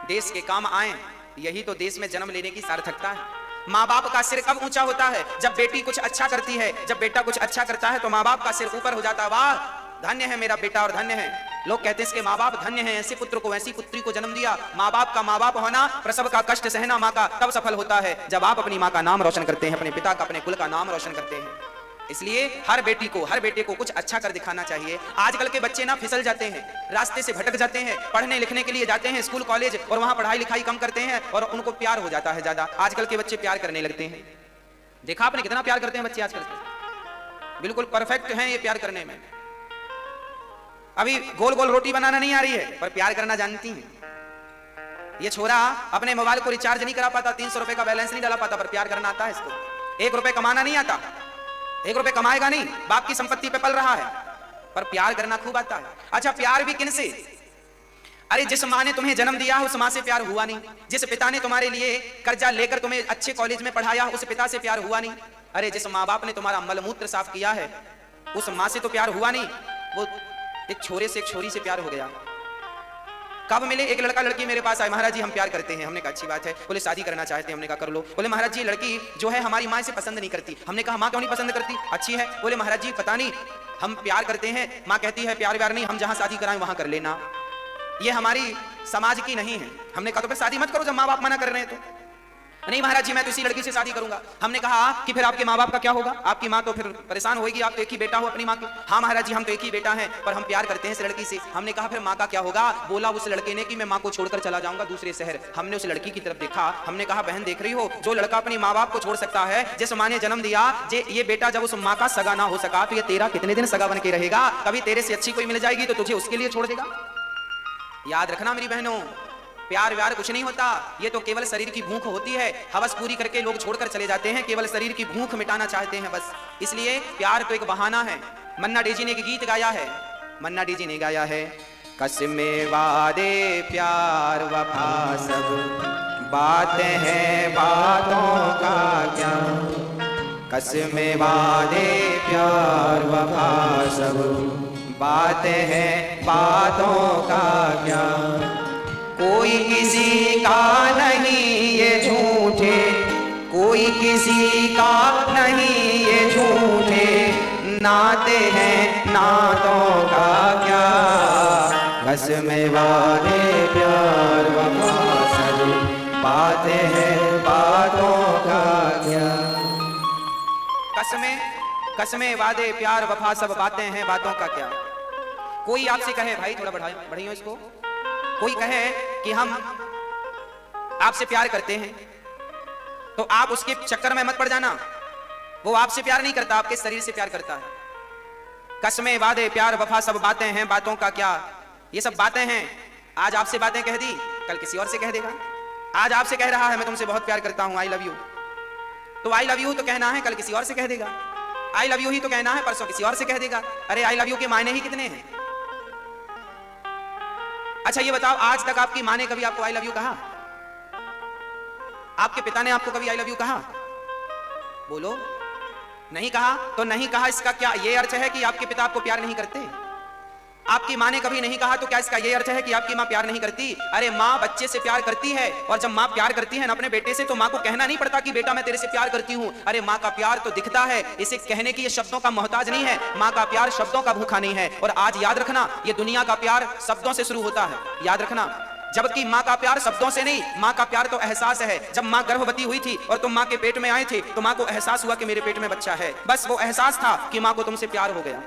देश के काम आए, यही तो देश में जन्म लेने की सार्थकता है। माँ बाप का सिर कब ऊंचा होता है? जब बेटी कुछ अच्छा करती है, जब बेटा कुछ अच्छा करता है तो माँ बाप का सिर ऊपर हो जाता है। वाह, धन्य है मेरा बेटा और धन्य है। लोग कहते हैं इसके माँ बाप धन्य हैं, ऐसे पुत्र को, ऐसी पुत्री को जन्म दिया। माँ बाप का माँ बाप होना, प्रसव का कष्ट सहना माँ का तब सफल होता है जब आप अपनी माँ का नाम रोशन करते हैं, अपने पिता का, अपने कुल का नाम रोशन करते हैं। इसलिए हर बेटी को, हर बेटे को कुछ अच्छा कर दिखाना चाहिए। आजकल के बच्चे ना फिसल जाते हैं, रास्ते से भटक जाते हैं, पढ़ने लिखने के लिए जाते हैं स्कूल कॉलेज और वहां पढ़ाई लिखाई कम करते हैं और उनको प्यार हो जाता है ज्यादा। आजकल के बच्चे प्यार करने लगते हैं। देखा आपने कितना प्यार करते हैं बच्चे आजकल के? बिल्कुल परफेक्ट हैं ये प्यार करने में। अभी गोल गोल रोटी बनाना नहीं आ रही है पर प्यार करना जानती हैं। ये छोरा अपने मोबाइल को रिचार्ज नहीं करा पाता, 300 रुपए का बैलेंस नहीं डाला पाता, पर प्यार करना आता है इसको। 1 रुपए कमाना नहीं आता, 1 रुपए कमाएगा नहीं, बाप की संपत्ति पे पल रहा है, पर प्यार करना खूब आता है। अच्छा, प्यार भी किनसे? अरे जिस माँ ने तुम्हें जन्म दिया उस माँ से प्यार हुआ नहीं। जिस पिता ने तुम्हारे लिए कर्जा लेकर तुम्हें अच्छे कॉलेज में पढ़ाया उस पिता से प्यार हुआ नहीं। अरे जिस माँ बाप ने तुम्हारा मलमूत्र साफ किया है उस माँ से तो प्यार हुआ नहीं। वो एक छोरे से, एक छोरी से प्यार हो गया। कब मिले? एक लड़का लड़की मेरे पास आए, महाराज जी हम प्यार करते हैं। हमने कहा अच्छी बात है। बोले शादी करना चाहते हैं। हमने कहा कर लो। बोले महाराज जी लड़की जो है हमारी माँ से पसंद नहीं करती। हमने कहा माँ क्यों नहीं पसंद करती? अच्छी है। बोले महाराज जी पता नहीं, हम प्यार करते हैं, माँ कहती है प्यार व्यार नहीं, हम जहाँ शादी कराएं वहां कर लेना। ये हमारी समाज की नहीं है। हमने कहा तो फिर शादी मत करो जब माँ बाप मना कर रहे हैं तो। नहीं महाराज जी मैं तो इसी लड़की से शादी करूंगा। हमने कहा कि फिर आपके माँ बाप का क्या होगा? आपकी माँ तो फिर परेशान होगी, आप तो एक ही बेटा हो अपनी माँ के। हाँ महाराज जी हम तो एक ही बेटा हैं पर हम प्यार करते हैं इस लड़की से। हमने कहा फिर माँ का क्या होगा? बोला उस लड़के ने कि मैं माँ को छोड़कर चला जाऊंगा दूसरे शहर। हमने उस लड़की की तरफ देखा, हमने कहा बहन देख रही हो, जो लड़का अपनी माँ बाप को छोड़ सकता है, जिस माँ ने जन्म दिया, ये बेटा जब उस माँ का सगा ना हो सका तो ये तेरा कितने दिन सगा बन के रहेगा? कभी तेरे से अच्छी कोई मिल जाएगी तो तुझे उसके लिए छोड़ देगा। याद रखना मेरी बहनों, प्यार व्यार कुछ नहीं होता, ये तो केवल शरीर की भूख होती है। हवस पूरी करके लोग छोड़कर चले जाते हैं, केवल शरीर की भूख मिटाना चाहते हैं बस। इसलिए प्यार तो एक बहाना है। मन्ना डे जी ने एक गीत गाया है, मन्ना डे जी ने गाया है, कसमे वादे प्यार वफा सब बातें हैं बातों का क्या। कसमे वादे प्यार वफा सब बातें हैं बातों का क्या। कोई किसी का नहीं ये झूठे, कोई किसी का नहीं ये झूठे, नाते हैं नातों का क्या। कसमें वादे प्यार वफा सब बातें हैं बातों का क्या। कसमें वादे प्यार वफा सब बातें हैं बातों का क्या। कोई आपसे कहे, भाई थोड़ा बढ़ाइए इसको, कोई कहे कि हम आपसे प्यार करते हैं तो आप उसके चक्कर में मत पड़ जाना। वो आपसे प्यार नहीं करता, आपके शरीर से प्यार करता है। कसमें वादे प्यार वफा सब बातें हैं बातों का क्या। ये सब बातें हैं, आज आपसे बातें कह दी कल किसी और से कह देगा। आज आपसे कह रहा है मैं तुमसे बहुत प्यार करता हूं, आई लव यू, तो आई लव यू तो कहना है कल किसी और से कह देगा। आई लव यू ही तो कहना है परसों किसी और से कह देगा। अरे आई लव यू के मायने ही कितने हैं। अच्छा ये बताओ, आज तक आपकी माँ ने कभी आपको आई लव यू कहा? आपके पिता ने आपको कभी आई लव यू कहा? बोलो, नहीं कहा। तो नहीं कहा इसका क्या ये अर्थ है कि आपके पिता आपको प्यार नहीं करते? आपकी माँ ने कभी नहीं कहा तो क्या इसका ये अर्थ है कि आपकी माँ प्यार नहीं करती? अरे माँ बच्चे से प्यार करती है, और जब माँ प्यार करती है ना अपने बेटे से तो माँ को कहना नहीं पड़ता कि बेटा मैं तेरे से प्यार करती हूँ। अरे माँ का प्यार तो दिखता है, इसे कहने की ये शब्दों का मोहताज नहीं है। माँ का प्यार शब्दों का भूखा नहीं है। और आज याद रखना, ये दुनिया का प्यार शब्दों से शुरू होता है, याद रखना। जबकि माँ का प्यार शब्दों से नहीं, माँ का प्यार तो एहसास है। जब माँ गर्भवती हुई थी और तुम माँ के पेट में आए थे तो माँ को एहसास हुआ कि मेरे पेट में बच्चा है। बस वो एहसास था कि माँ को तुमसे प्यार हो गया।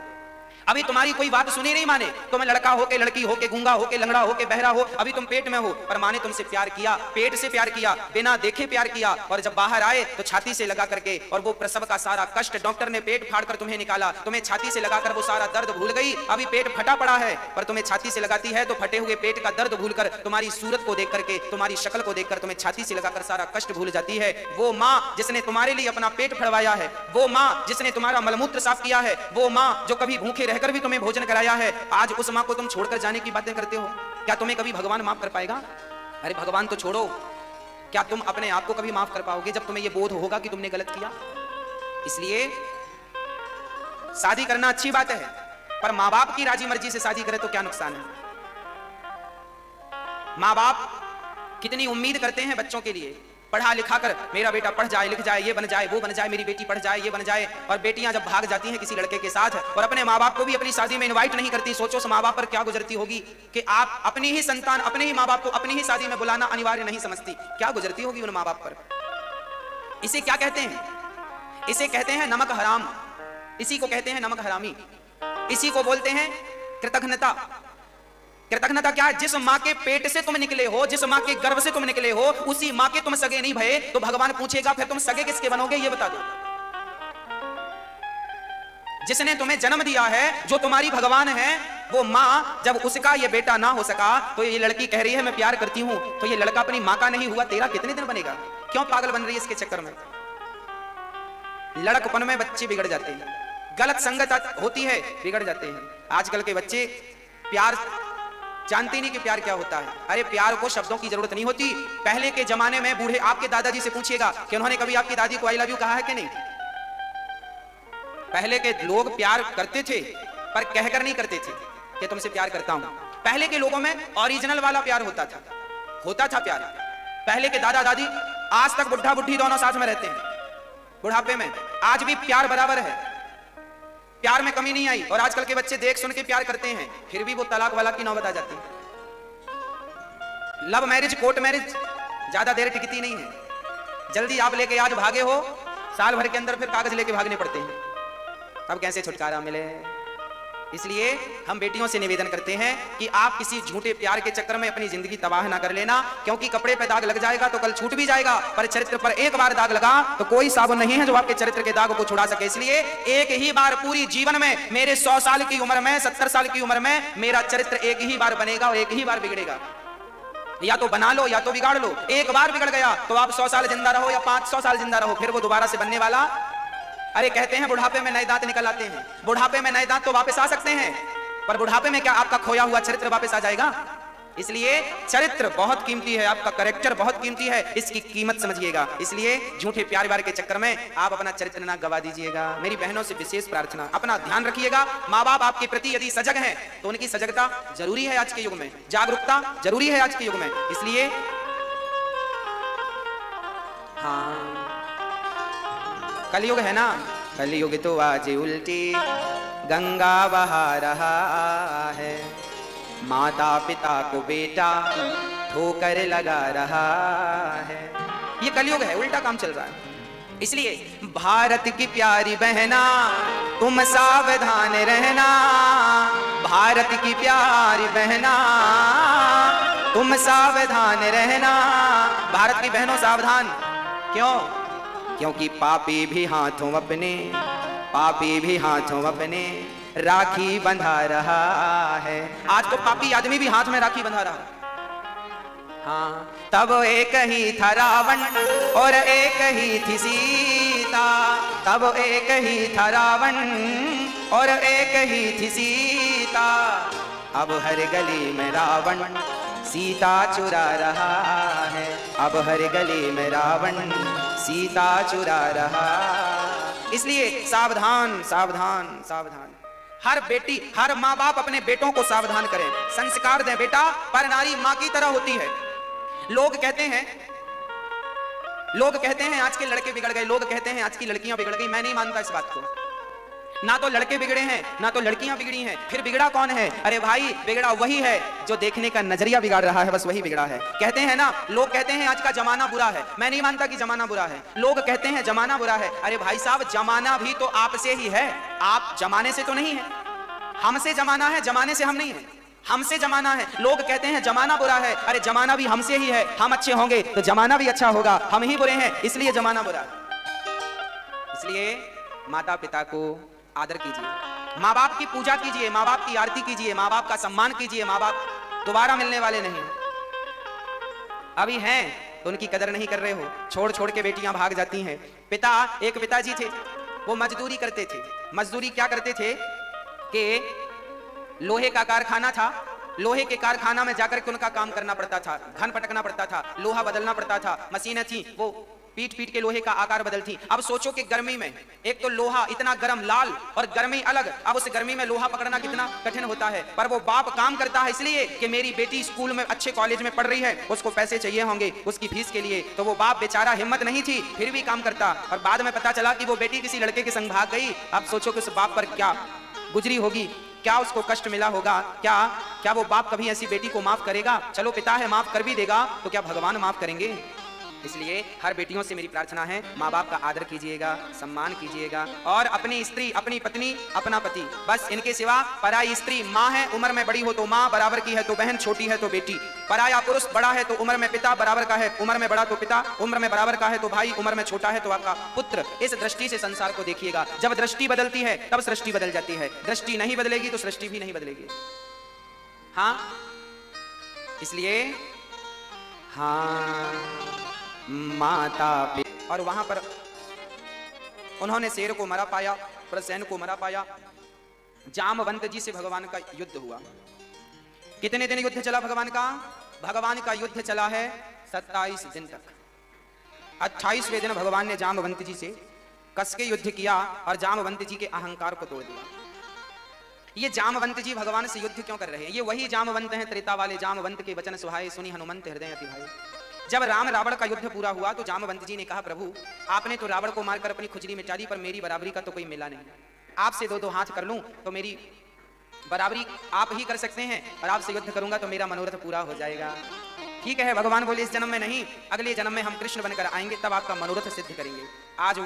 अभी तुम्हारी कोई बात सुनी नहीं माने, तो मैं लड़का हो के लड़की हो के गूंगा हो के लंगड़ा हो के बहरा हो, अभी तुम पेट में हो, पर माँ ने तुमसे प्यार किया, पेट से प्यार किया, बिना देखे प्यार किया। और जब बाहर आए तो छाती से लगा करके, और वो प्रसव का सारा कष्ट डॉक्टर ने पेट फाड़ कर तुम्हें निकाला, तुम्हें छाती से लगाकर वो सारा दर्द भूल गई। अभी पेट फटा पड़ा है पर तुम्हें छाती से लगाती है तो फटे हुए पेट का दर्द भूलकर, तुम्हारी सूरत को देख करके, तुम्हारी शक्ल को देखकर तुम्हें छाती से लगाकर सारा कष्ट भूल जाती है। वो माँ जिसने तुम्हारे लिए अपना पेट फड़वाया है, वो माँ जिसने तुम्हारा मलमूत्र साफ किया है, वो माँ जो कभी भूखे रहकर भी तुम्हें भोजन कराया है, आज उस माँ को तुम छोड़कर जाने की बातें करते हो। क्या तुम्हें कभी भगवान माफ कर पाएगा? अरे भगवान तो छोड़ो, क्या तुम अपने आप को कभी माफ कर पाओगे जब तुम्हें यह बोध होगा कि तुमने गलत किया? इसलिए शादी करना अच्छी बात है, पर माँ बाप की राजी मर्जी से शादी करे तो क्या नुकसान है? माँ बाप कितनी उम्मीद करते हैं बच्चों के लिए, पढ़ा लिखा कर मेरा बेटा पढ़ जाए, लिख जाए, ये बन जाए, वो बन जाए, मेरी बेटी पढ़ जाए, ये बन जाए। और बेटियां जब भाग जाती हैं किसी लड़के के साथ और अपने माँ बाप को भी अपनी शादी में इनवाइट नहीं करती, सोचो उस माँ बाप पर क्या गुजरती होगी कि आप अपनी ही संतान, अपने ही माँ बाप को अपनी ही शादी में बुलाना अनिवार्य नहीं समझती। क्या गुजरती होगी उन माँ बाप पर। इसे क्या कहते हैं? इसे कहते हैं नमक हराम, इसी को कहते हैं नमक हरामी, इसी को बोलते हैं कृतघ्नता। कृतज्ञता क्या है? जिस माँ के पेट से तुम निकले हो, जिस माँ के गर्भ से तुम निकले हो, उसी माँ के तुम सगे नहीं भये तो भगवान पूछेगा फिर तुम सगे किसके बनोगे? ये बता दो। जिसने तुम्हें जन्म दिया है, जो तुम्हारी भगवान है, वो माँ जब उसका ये बेटा ना हो सका तो ये लड़की कह रही है मैं प्यार करती हूं, तो ये लड़का अपनी माँ का नहीं हुआ, तेरा कितने दिन बनेगा? क्यों पागल बन रही है इसके चक्कर में? लड़कपन में बच्चे बिगड़ जाते हैं, गलत संगत होती है, बिगड़ जाते हैं। आजकल के बच्चे प्यार जानते नहीं कि प्यार क्या होता है। अरे प्यार को शब्दों की जरूरत नहीं होती। पहले के जमाने में बूढ़े आपके दादाजी से पूछिएगा कि उन्होंने कभी आपकी दादी को आई लव यू कहा है कि नहीं? पहले के लोग प्यार करते थे पर कहकर नहीं करते थे कि तुमसे प्यार करता हूं। पहले के लोगों में ओरिजिनल वाला प्यार होता था प्यार। पहले के दादा दादी, आज तक बुढ़ा बुढ़ी दोनों साथ में रहते हैं बुढ़ापे में, आज भी प्यार बराबर है, प्यार में कमी नहीं आई। और आजकल के बच्चे देख सुन के प्यार करते हैं, फिर भी वो तलाक वाला की नौबत आ जाती है। लव मैरिज कोर्ट मैरिज ज्यादा देर टिकती नहीं है। जल्दी आप लेके आज भागे हो, साल भर के अंदर फिर कागज लेके भागने पड़ते हैं, तब कैसे छुटकारा मिले। इसलिए हम बेटियों से निवेदन करते हैं कि आप किसी झूठे प्यार के चक्कर में अपनी जिंदगी तबाह ना कर लेना, क्योंकि कपड़े पे दाग लग जाएगा तो कल छूट भी जाएगा, पर चरित्र पर एक बार दाग लगा तो कोई साबुन नहीं है जो आपके चरित्र के दाग को छुड़ा सके। इसलिए एक ही बार पूरी जीवन में, मेरे 100 साल की उम्र में, 70 साल की उम्र में मेरा चरित्र एक ही बार बनेगा और एक ही बार बिगड़ेगा। या तो बना लो या तो बिगाड़ लो। एक बार बिगड़ गया तो आप 100 साल जिंदा रहो या 500 साल जिंदा रहो, फिर वो दोबारा से बनने वाला। अरे कहते हैं बुढ़ापे में नए दांत निकल आते हैं, बुढ़ापे में नए दांत तो वापस आ सकते हैं, पर बुढ़ापे में क्या आपका खोया हुआ चरित्र वापस आ जाएगा? इसलिए चरित्र बहुत कीमती है, आपका कैरेक्टर बहुत कीमती है, इसकी कीमत समझिएगा। इसलिए झूठे प्यार व्यार के चक्कर में आप अपना चरित्र ना गवा दीजिएगा। मेरी बहनों से विशेष प्रार्थना, अपना ध्यान रखिएगा। माँ बाप आपके प्रति यदि सजग हैं तो उनकी सजगता जरूरी है आज के युग में, जागरूकता जरूरी है आज के युग में। इसलिए हाँ, कलयुग है ना, कलयुग तो आज उल्टी गंगा बहा रहा है, माता पिता को बेटा ठोकर लगा रहा है। ये कलयुग है, उल्टा काम चल रहा है। इसलिए भारत की प्यारी बहना तुम सावधान रहना, भारत की प्यारी बहना तुम सावधान रहना। भारत की बहनों सावधान, क्यों? क्योंकि पापी भी हाथों अपने, पापी भी हाथों अपने राखी बंधा रहा है। आज तो पापी आदमी भी हाथ में राखी बंधा रहा है। हाँ, तब एक ही था रावण और एक ही थी सीता, तब एक ही था रावण और एक ही थी सीता। अब हर गली में रावण सीता चुरा रहा है, अब हर गली में रावण सीता चुरा रहा। इसलिए सावधान सावधान सावधान। हर बेटी, हर माँ बाप अपने बेटों को सावधान करें, संस्कार दें। बेटा पर नारी माँ की तरह होती है। लोग कहते हैं आज के लड़के बिगड़ गए, लोग कहते हैं आज की लड़कियां बिगड़ गई। मैं नहीं मानता इस बात को। ना तो लड़के बिगड़े हैं ना तो लड़कियां बिगड़ी हैं, फिर बिगड़ा कौन है? अरे भाई, बिगड़ा वही है जो देखने का नजरिया बिगाड़ रहा है, बस वही बिगड़ा है। कहते हैं ना, लोग कहते हैं आज का जमाना बुरा है। मैं नहीं मानता कि जमाना बुरा है। लोग कहते हैं जमाना बुरा है। अरे भाई साहब, जमाना भी तो आपसे ही है, आप जमाने से तो नहीं है। हमसे जमाना है, जमाने से हम नहीं है, हमसे जमाना है। लोग कहते हैं जमाना बुरा है, अरे जमाना भी हमसे ही है। हम अच्छे होंगे तो जमाना भी अच्छा होगा, हम ही बुरे हैं इसलिए जमाना बुरा है। इसलिए माता पिता को आदर कीजिए, माँ बाप की पूजा कीजिए, माँ बाप की आरती कीजिए, माँ बाप का सम्मान कीजिए। माँ बाप दोबारा मिलने वाले नहीं, अभी हैं तो उनकी कदर नहीं कर रहे हो। छोड़ छोड़ के बेटियां भाग जाती हैं। एक पिताजी थे, वो मजदूरी करते थे। मजदूरी क्या करते थे कि लोहे का कारखाना था, लोहे के कारखाना में जाकर के उनका काम करना पड़ता था, घन पटकना पड़ता था, लोहा बदलना पड़ता था। मशीनें थी, वो पीट पीट के लोहे का आकार बदलती। अब सोचो कि गर्मी में एक तो लोहा इतना गर्म, लाल, और गर्मी अलग। अब उस गर्मी में लोहा पकड़ना कितना कठिन होता है। पर वो बाप काम करता है इसलिए कि मेरी बेटी स्कूल में अच्छे कॉलेज में पढ़ रही है, उसको पैसे चाहिए होंगे उसकी फीस के लिए। तो वो बाप बेचारा, हिम्मत नहीं थी फिर भी काम करता। और बाद में पता चला कि वो बेटी किसी लड़के के संग भाग गई। अब सोचो कि उस बाप पर क्या गुजरी होगी, क्या उसको कष्ट मिला होगा। क्या वो बाप कभी ऐसी बेटी को माफ करेगा? चलो पिता है, माफ कर भी देगा, तो क्या भगवान माफ करेंगे? इसलिए हर बेटियों से मेरी प्रार्थना है, माँ बाप का आदर कीजिएगा, सम्मान कीजिएगा, और अपनी स्त्री, अपनी पत्नी, अपना पति, बस इनके सिवा पराई स्त्री माँ है, उम्र में बड़ी हो तो माँ, बराबर की है तो बहन, छोटी है तो बेटी। पराया पुरुष बड़ा है तो उम्र में पिता, बराबर का है, उम्र में बड़ा तो पिता, उम्र में बराबर का है तो भाई, उम्र में छोटा है तो आपका पुत्र। इस दृष्टि से संसार को देखिएगा। जब दृष्टि बदलती है तब सृष्टि बदल जाती है, दृष्टि नहीं बदलेगी तो सृष्टि भी नहीं बदलेगी। हाँ, इसलिए हाँ, माता पिता। और वहां पर उन्होंने शेर को मरा पाया, प्रसेन को मरा पाया। जामवंत जी से भगवान का युद्ध हुआ। कितने दिन युद्ध चला भगवान का? भगवान का युद्ध चला है 27 दिन तक। 28वें दिन भगवान ने जामवंत जी से कस के युद्ध किया और जामवंत जी के अहंकार को तोड़ दिया। ये जामवंत जी भगवान से युद्ध क्यों कर रहे हैं? ये वही जामवंत हैं, त्रेता वाले जामवंत के वचन सुहाए, सुनी हनुमंत हृदय अति भाए। जब राम रावण का युद्ध पूरा हुआ तो जामवंत जी ने कहा, प्रभु आपने तो रावण को मारकर अपनी खुजली मिटा दी, पर मेरी बराबरी का तो कोई मिला नहीं। आपसे दो हाथ कर लूं तो मेरी बराबरी आप ही कर सकते हैं, और आपसे युद्ध करूंगा तो मेरा मनोरथ पूरा हो जाएगा। ठीक है। भगवान बोले इस जन्म में नहीं, अगले जन्म में हम कृष्ण बनकर आएंगे, तब आपका मनोरथ सिद्ध करेंगे। आज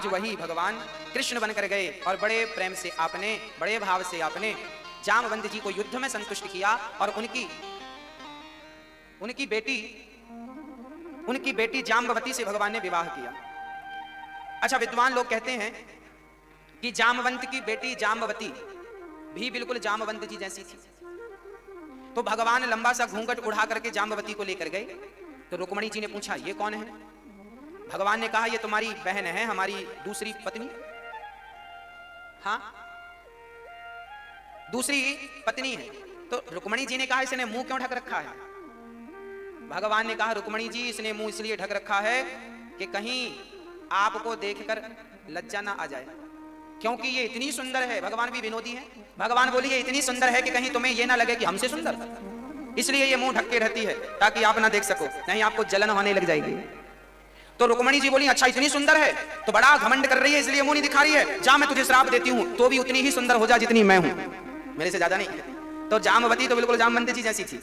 वही भगवान कृष्ण बनकर गए और बड़े प्रेम से आपने, बड़े भाव से आपने जामवंत जी को युद्ध में संतुष्ट किया और उनकी बेटी जाम्बवती से भगवान ने विवाह किया। अच्छा, विद्वान लोग कहते हैं कि जामवंत की बेटी जाम्बवती भी बिल्कुल जामवंत जी जैसी थी। तो भगवान लंबा सा घूंघट उड़ा करके जाम्बवती को लेकर गए। तो रुक्मणी जी ने पूछा ये कौन है? भगवान ने कहा ये तुम्हारी बहन है, हमारी दूसरी पत्नी। हाँ, दूसरी पत्नी है। तो रुक्मणी जी ने कहा इसने मुंह क्यों ढक रखा है? भगवान ने कहा रुक्मणी जी इसने मुंह इसलिए ढक रखा है कि कहीं आपको देखकर लज्जा ना आ जाए, क्योंकि ये इतनी सुंदर है। भगवान भी विनोदी है। भगवान बोली ये इतनी सुंदर है कि कहीं तुम्हें ये ना लगे कि हमसे सुंदर, इसलिए ये मुंह ढक के रहती है ताकि आप ना देख सको, नहीं आपको जलन होने लग जाएगी। तो रुक्मणी जी बोली अच्छा इतनी सुंदर है तो बड़ा घमंड कर रही है इसलिए मुंह नहीं दिखा रही है। जा मैं तुझे श्राप देती हूं, तो भी उतनी ही सुंदर हो जा जितनी मैं हूं, मेरे से ज्यादा नहीं। तो जामवती तो बिल्कुल जामवंत जी जैसी थी,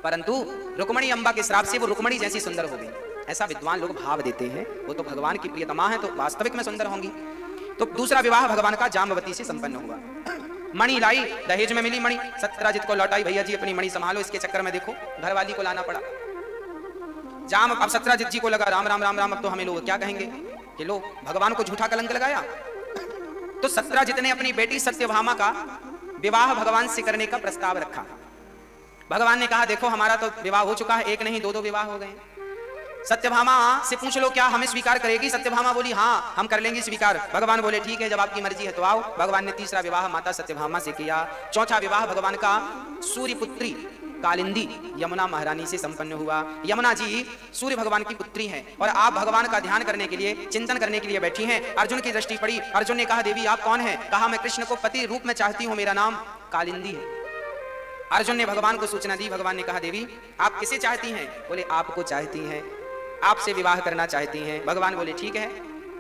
परंतु रुक्मणी अम्बा के श्राप से वो रुक्मणी जैसी सुंदर हो गई। ऐसा विद्वान लोग भाव देते हैं। वो तो भगवान की प्रियतमा है तो वास्तविक में सुंदर होंगी। तो दूसरा विवाह भगवान का जाम्बवती से संपन्न हुआ। मणि लाई, दहेज में मिली मणि, सत्यराजित को लौटाई, भैया जी अपनी मणि संभालो। इसके चक्कर में देखो घरवाली को लाना पड़ा। अब सत्यराजित जी को लगा राम राम राम राम, अब तो हमें लोग क्या कहेंगे कि लो भगवान को झूठा कलंक लगाया। तो सत्यराजित ने अपनी बेटी सत्यभामा का विवाह भगवान से करने का प्रस्ताव रखा। भगवान ने कहा देखो हमारा तो विवाह हो चुका है, एक नहीं दो विवाह हो गए। सत्यभामा से पूछ लो क्या हमें स्वीकार करेगी? सत्यभामा बोली हाँ हम कर लेंगे स्वीकार। भगवान बोले ठीक है, जब आपकी मर्जी है तो आओ। भगवान ने तीसरा विवाह माता सत्यभामा से किया। चौथा विवाह भगवान का सूर्यपुत्री कालिंदी यमुना महारानी से संपन्न हुआ। यमुना जी सूर्य भगवान की पुत्री हैं और आप भगवान का ध्यान करने के लिए, चिंतन करने के लिए बैठी हैं। अर्जुन की दृष्टि पड़ी। अर्जुन ने कहा देवी आप कौन है? कहा मैं कृष्ण को पति रूप में चाहती हूँ, मेरा नाम कालिंदी है। अर्जुन ने भगवान को सूचना दी। भगवान ने कहा देवी आप किसे चाहती हैं? बोले आपको चाहती हैं, आपसे विवाह करना चाहती हैं। भगवान बोले ठीक है।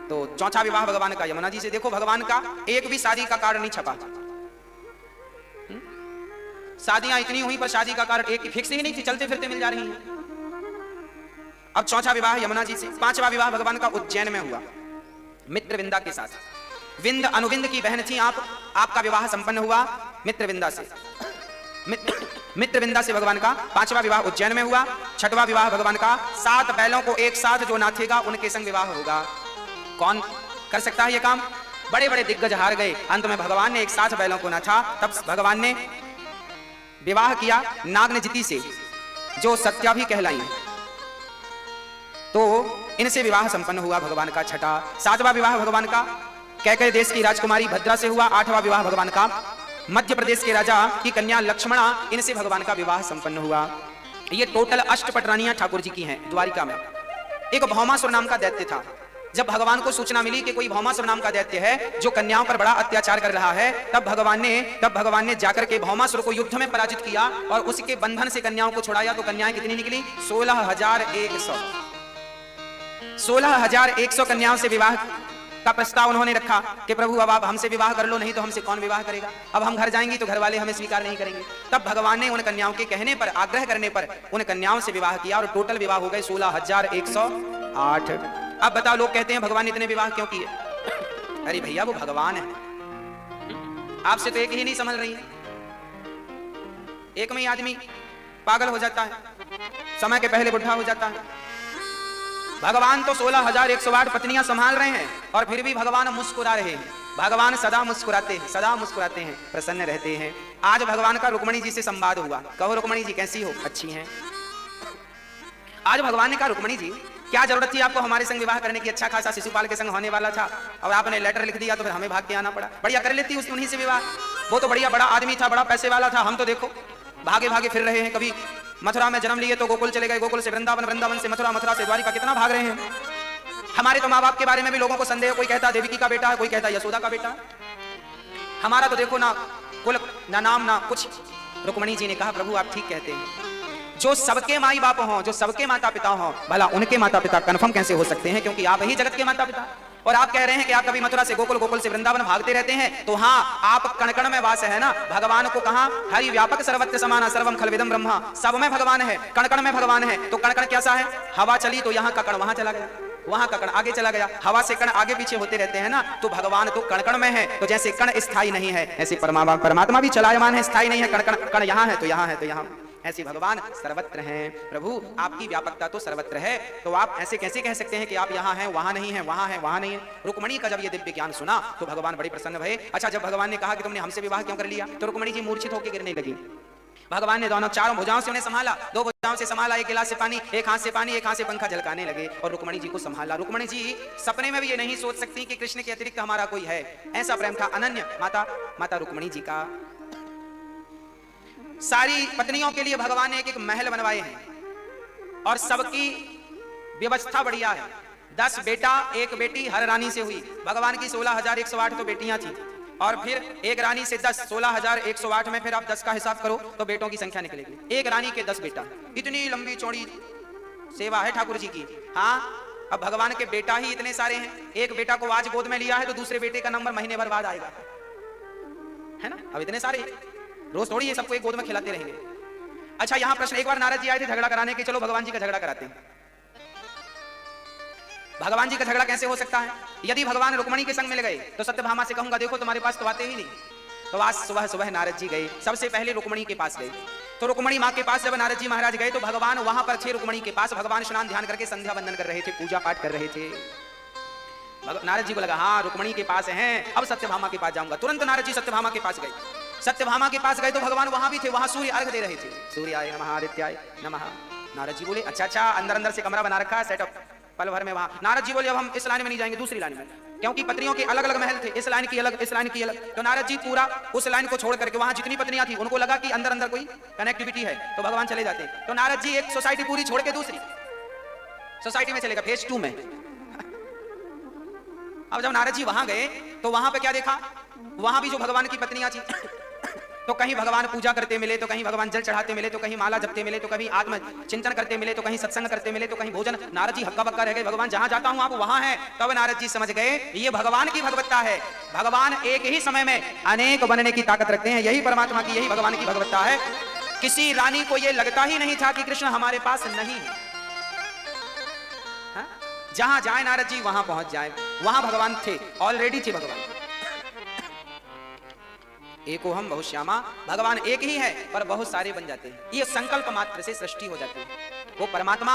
तो चौथा विवाह भगवान का यमुना जी से। देखो भगवान का एक भी शादी का कार्ड नहीं छपा। शादियां इतनी हुई पर शादी का कार्ड एक फिक्स ही नहीं थी, चलते फिरते मिल जा रही हैं। अब चौथा विवाह यमुना जी से। पांचवा विवाह भगवान का उज्जैन में हुआ मित्रविंदा के साथ। विंद अनुविंद की बहन थी आप, आपका विवाह संपन्न हुआ मित्रविंदा से। मित्रविंदा से भगवान का पांचवा विवाह उज्जैन में हुआ। छठवां विवाह भगवान का 7 बैलों को एक साथ जो नाथेगा उनके संग विवाह होगा। कौन कर सकता है ये काम? बड़े बड़े दिग्गज हार गए। अंत में भगवान ने एक साथ बैलों को नाथा। तब भगवान ने विवाह किया नागनजिती से, जो सत्या भी कहलाई। तो इनसे विवाह संपन्न हुआ भगवान का छठा। 7वां विवाह भगवान का कैकेय देश की राजकुमारी भद्रा से हुआ। 8वां विवाह भगवान का मध्य प्रदेश के राजा की कन्या लक्ष्मणा, इनसे भगवान का विवाह संपन्न हुआ। ये टोटल अष्टपट रानियां ठाकुर जी की हैं द्वारिका में। एक भौमासुर नाम का दैत्य था। जब भगवान को सूचना मिली कि कोई भौमासुर नाम का दैत्य है जो कन्याओं पर बड़ा अत्याचार कर रहा है, तब भगवान ने जाकर के भौमासुर को युद्ध में पराजित किया और उसके बंधन से कन्याओं को छुड़ाया। तो कन्याएं कितनी निकली? 16,100। 16,100 कन्याओं से विवाह का प्रस्ताव उन्होंने रखा कि प्रभु अब आप हमसे विवाह कर लो, नहीं तो हमसे कौन विवाह करेगा। अब हम घर जाएंगे तो घर वाले हमें स्वीकार नहीं करेंगे। तब भगवान ने उन कन्याओं के कहने पर, आग्रह करने पर उन कन्याओं से विवाह किया और टोटल विवाह हो गए 16,108। अब बताओ लोग कहते हैं भगवान ने इतने विवाह क्यों किए? अरे भैया वो भगवान है, आपसे तो एक ही नहीं संभल रही है। एक में ही आदमी पागल हो जाता है, समय के पहले बुढ़ा हो जाता है। भगवान तो 16,108 पत्नियां संभाल रहे हैं और फिर भी भगवान मुस्कुरा रहे हैं। भगवान सदा मुस्कुराते हैं, सदा मुस्कुराते हैं, प्रसन्न रहते हैं। आज भगवान का रुक्मणी जी से संवाद हुआ। कहो रुक्मणी जी कैसी हो? अच्छी हैं। आज भगवान ने कहा रुक्मणी जी क्या जरूरत थी आपको हमारे संग विवाह करने की? अच्छा खासा शिशुपाल के संग होने वाला था और आपने लेटर लिख दिया तो फिर हमें भाग के आना पड़ा। बढ़िया कर लेती उन्हीं से विवाह। वो तो बढ़िया बड़ा आदमी था, बड़ा पैसे वाला था। हम तो देखो भागे भागे फिर रहे हैं। कभी मथुरा में जन्म लिए तो गोकुल चले गए, गोकुल से वृंदावन, वृंदावन से मथुरा, मथुरा से द्वारिका, कितना भाग रहे हैं। हमारे तो माँ बाप के बारे में भी लोगों को संदेह, कोई कहता देवकी का बेटा है, कोई कहता यशोदा का बेटा है। हमारा तो देखो ना कुल ना नाम ना कुछ। रुक्मणी जी ने कहा प्रभु आप ठीक कहते हैं, जो सबके माई बाप हों, जो सबके माता पिता हों, भला उनके माता पिता कन्फर्म कैसे हो सकते हैं? क्योंकि आप ही जगत के माता पिता। और आप कह रहे हैं कि आप कभी मथुरा से गोकुल, गोकुल से वृंदावन भागते रहते हैं, तो हाँ, आप कण कण में वास है ना। भगवान को कहा हरि व्यापक सर्वत्र समाना सर्वम खलविदम ब्रह्मा, सब में भगवान है, कण कण में भगवान है। तो कण कण कैसा है? हवा चली तो यहाँ का कण वहां चला गया, वहां का कण आगे चला गया, हवा से कण आगे पीछे होते रहते हैं ना। तो भगवान तो कण कण में है। तो जैसे कण स्थायी नहीं है, ऐसे परमात्मा भी चलायमान है, स्थायी नहीं है। कण कण कण यहाँ है तो यहाँ है तो यहाँ, ऐसे भगवान सर्वत्र हैं। प्रभु आपकी व्यापकता तो सर्वत्र है, तो आप ऐसे कैसे कह सकते हैं कि आप यहाँ हैं वहां नहीं है, वहां है वहां नहीं है? रुक्मणी का जब ये दिव्य ज्ञान सुना तो भगवान बड़े प्रसन्न भये। अच्छा, जब भगवान ने कहा कि तुमने हमसे विवाह क्यों कर लिया, तो रुक्मणी जी मूर्छित होकर गिरने लगी। भगवान ने दोनों चारों भुजाओं से उन्हें संभाला, दो भुजाओं से संभाला, एक गिलास से पानी, एक हाथ से पानी, एक हाथ से पंखा झलकाने लगे और रुक्मणी जी को संभाला। रुक्मणी जी सपने में भी ये नहीं सोच सकती कि कृष्ण के अतिरिक्त हमारा कोई है, ऐसा प्रेम था अनन्य माता रुक्मणी जी का। सारी पत्नियों के लिए भगवान ने एक एक महल बनवाए हैं और सबकी व्यवस्था बढ़िया है। 10 बेटा 1 बेटी हर रानी से हुई। भगवान की 16,108 तो बेटियां थी और फिर एक रानी से 10, 16,108 में फिर आप 10 का हिसाब करो तो बेटों की संख्या निकलेगी। एक रानी के 10 बेटा, इतनी लंबी चौड़ी सेवा है ठाकुर जी की। हाँ, अब भगवान के बेटा ही इतने सारे हैं। एक बेटा को आज गोद में लिया है तो दूसरे बेटे का नंबर महीने भर बाद आएगा, है ना। अब इतने सारे, रोज थोड़ी ये सबको एक गोद में खिलाते रहेंगे। अच्छा, यहां प्रश्न, एक बार नारद जी आए थे झगड़ा कराने के, चलो भगवान जी का झगड़ा कराते हैं। भगवान जी का झगड़ा कैसे हो सकता है? यदि भगवान रुक्मणी के संग मिल गए तो सत्यभामा से कहूंगा देखो तुम्हारे पास तो आते ही नहीं। तो आज सुबह सुबह नारद जी गए, सबसे पहले रुक्मणी के पास गए। तो रुक्मणी माँ के पास जब नारद जी महाराज गए तो भगवान वहां पर थे रुक्मणी के पास। भगवान स्नान ध्यान करके संध्या वंदन कर रहे थे, पूजा पाठ कर रहे थे। नारद जी को लगा हाँ रुक्मणी के पास हैं, अब सत्यभामा के पास जाऊंगा। तुरंत नारद जी सत्यभामा के पास गए। सत्यभामा के पास गए तो भगवान वहां भी थे, वहां सूर्य अर्घ दे रहे थे। सूर्याय नमः आदित्याय नमः। नारद जी बोले अच्छा, अंदर अंदर से कमरा बना रखा है, सेटअप पल भर में वहां। नारद जी बोले अब हम इस लाइन में नहीं जाएंगे, दूसरी लाइन में, क्योंकि पत्नियों के अलग अलग महल थे, इस लाइन की अलग, इस लाइन की अलग। तो नारद जी पूरा उस लाइन को छोड़ करके, वहां जितनी पत्नियां थी उनको लगा कि अंदर अंदर कोई कनेक्टिविटी है तो भगवान चले जाते। तो नारद जी एक सोसाइटी पूरी छोड़ के दूसरी सोसाइटी में चलेगा, फेज 2 में। अब जब नारद जी वहां गए तो वहां पे क्या देखा, वहां भी जो भगवान की पत्नियां थी तो कहीं भगवान पूजा करते मिले, तो कहीं भगवान जल चढ़ाते मिले, तो कहीं माला जपते मिले, तो कहीं आत्म चिंतन करते मिले, तो कहीं सत्संग करते मिले, तो कहीं भोजन। नारद जी हक्का बक्का रह गए, भगवान जहां जाता हूं आप वहां हैं। तब नारद जी समझ गए ये भगवान की भगवत्ता है। भगवान एक ही समय में अनेक बनने की ताकत रखते हैं, यही परमात्मा की, यही भगवान की भगवत्ता है। किसी रानी को यह लगता ही नहीं था कि कृष्ण हमारे पास नहीं है। जहां जाए नारद जी वहां पहुंच जाए, वहां भगवान थे, ऑलरेडी थे भगवान। एको हम बहुत श्यामा, भगवान एक ही है पर बहुत सारे बन जाते हैं। ये संकल्प मात्र से सृष्टि हो जाती है। वो परमात्मा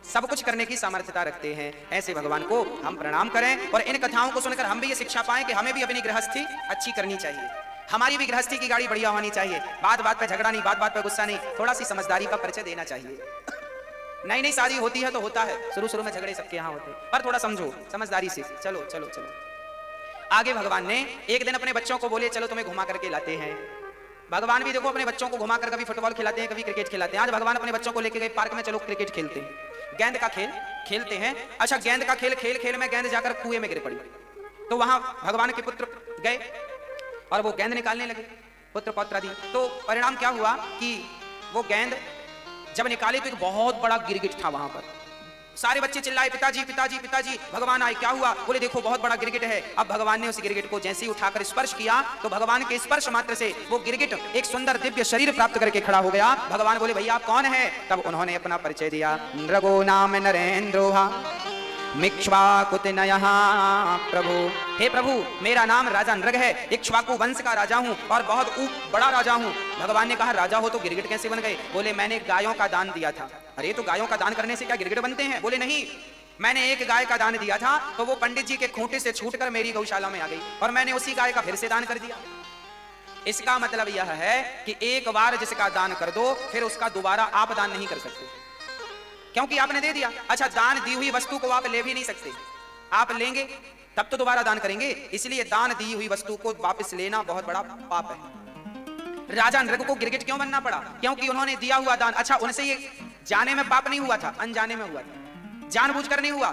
सब कुछ करने की सामर्थ्यता रखते हैं। ऐसे भगवान को हम प्रणाम करें और इन कथाओं को सुनकर हम भी ये शिक्षा पाएं कि हमें भी अपनी गृहस्थी अच्छी करनी चाहिए। हमारी भी गृहस्थी की गाड़ी बढ़िया होनी चाहिए। बात बात पे झगड़ा नहीं, बात बात पे गुस्सा नहीं, थोड़ा सी समझदारी का परिचय देना चाहिए। नई नई शादी होती है तो होता है, शुरू शुरू में झगड़े सबके यहाँ होते हैं, पर थोड़ा समझो समझदारी से, चलो चलो चलो। आगे भगवान ने एक दिन अपने बच्चों को बोले चलो तुम्हें घुमा करके लाते हैं। भगवान भी देखो अपने बच्चों को घुमा कर कभी फुटबॉल खिलाते हैं, कभी क्रिकेट खिलाते हैं। आज भगवान अपने बच्चों को लेके गए पार्क में, चलो क्रिकेट खेलते हैं, गेंद का खेल खेलते हैं। अच्छा, गेंद का खेल खेल खेल में गेंद जाकर कुएं में गिर पड़ी। तो वहां भगवान के पुत्र गए और वो गेंद निकालने लगे, पुत्र पौत्रादि। तो परिणाम क्या हुआ कि वो गेंद जब निकाले तो एक बहुत बड़ा गिरगिट था वहां पर। सारे बच्चे चिल्लाए पिताजी पिताजी पिताजी। भगवान आए, क्या हुआ? बोले देखो बहुत बड़ा गिरगिट है। अब भगवान ने उस गिरगिट को जैसे ही उठाकर स्पर्श किया तो भगवान के स्पर्श मात्र से वो गिरगिट एक सुंदर दिव्य शरीर प्राप्त करके खड़ा हो गया। भगवान बोले भैया आप कौन है? तब उन्होंने अपना परिचय दिया, नृगो नाम नरेंद्रोहा मिक्ष्वाकुतनयः प्रभु। हे प्रभु मेरा नाम राजा नृग है, इक्ष्वाकु वंश का राजा हूँ और बहुत बड़ा राजा हूँ। भगवान ने कहा राजा हो तो गिरगिट कैसे बन गए? बोले मैंने गायों का दान दिया था। अरे तो गायों का दान करने से क्या गिरगिट बनते हैं? बोले नहीं, मैंने एक गाय का दान दिया था तो वो पंडित जी के खूंटे से छूटकर मेरी गौशाला में आ गई और मैंने उसी गाय का फिर से दान कर दिया। इसका मतलब यह है कि एक बार जिसका दान कर दो फिर उसका दोबारा आप दान नहीं कर सकते, क्योंकि आपने दे दिया। अच्छा, दान दी हुई वस्तु को आप ले भी नहीं सकते, आप लेंगे तब तो दोबारा दान करेंगे, इसलिए दान दी हुई वस्तु को वापस लेना बहुत बड़ा पाप है। राजा नृग को गिरगिट क्यों बनना पड़ा? क्योंकि उन्होंने दिया हुआ दान। अच्छा, उनसे ये जाने में पाप नहीं हुआ था, अनजाने में हुआ था, जानबूझकर नहीं हुआ।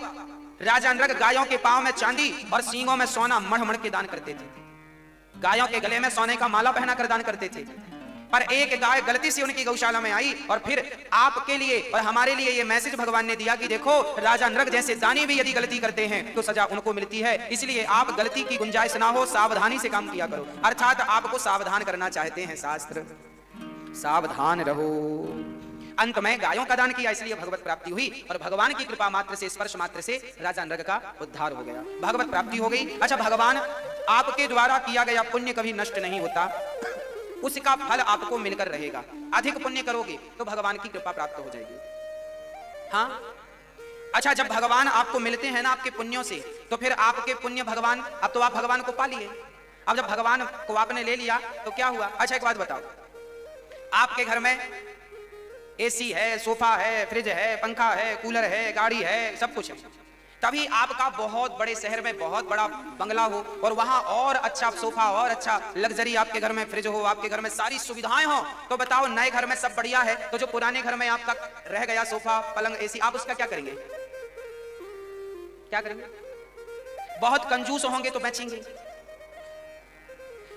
राजा नृग गायों के पांव में चांदी और सींगों में सोना मढ़ मढ़ के दान करते थे, गायों के गले में सोने का माला पहना कर दान करते थे। पर एक गाय गलती से उनकी गौशाला में आई और फिर आपके लिए और हमारे लिए ये मैसेज भगवान ने दिया कि देखो राजा नृग जैसे दानी भी यदि गलती करते हैं तो सजा उनको मिलती है, इसलिए आप गलती की गुंजाइश ना हो, सावधानी से काम किया करो। अर्थात आपको सावधान करना चाहते हैं शास्त्र, सावधान रहो। अंत में गायों का दान किया, इसलिए भगवत प्राप्ति हुई और भगवान की कृपा मात्र से, स्पर्श मात्र से राजा नृग का उद्धार हो गया, भगवत प्राप्ति हो गई। अच्छा, भगवान आपके द्वारा किया गया पुण्य कभी नष्ट नहीं होता, उसका फल आपको मिलकर रहेगा। अधिक पुण्य करोगे तो भगवान की कृपा प्राप्त हो जाएगी। हाँ, अच्छा, जब भगवान आपको मिलते हैं ना आपके पुण्यों से, तो फिर आपके पुण्य भगवान, अब तो आप भगवान को पा लिए। अब जब भगवान को आपने ले लिया तो क्या हुआ? अच्छा, एक बात बताओ, आपके घर में एसी है, सोफा है, फ्रिज है, पंखा है, कूलर है, गाड़ी है, सब कुछ है, तभी आपका बहुत बड़े शहर में बहुत बड़ा बंगला हो और वहां और अच्छा सोफा और अच्छा लग्जरी आपके घर में फ्रिज हो, आपके घर में सारी सुविधाएं हो, तो बताओ नए घर में सब बढ़िया है, तो जो पुराने घर में आपका रह गया सोफा, पलंग, एसी, आप उसका क्या करेंगे? क्या करेंगे? बहुत कंजूस होंगे तो बेचेंगे,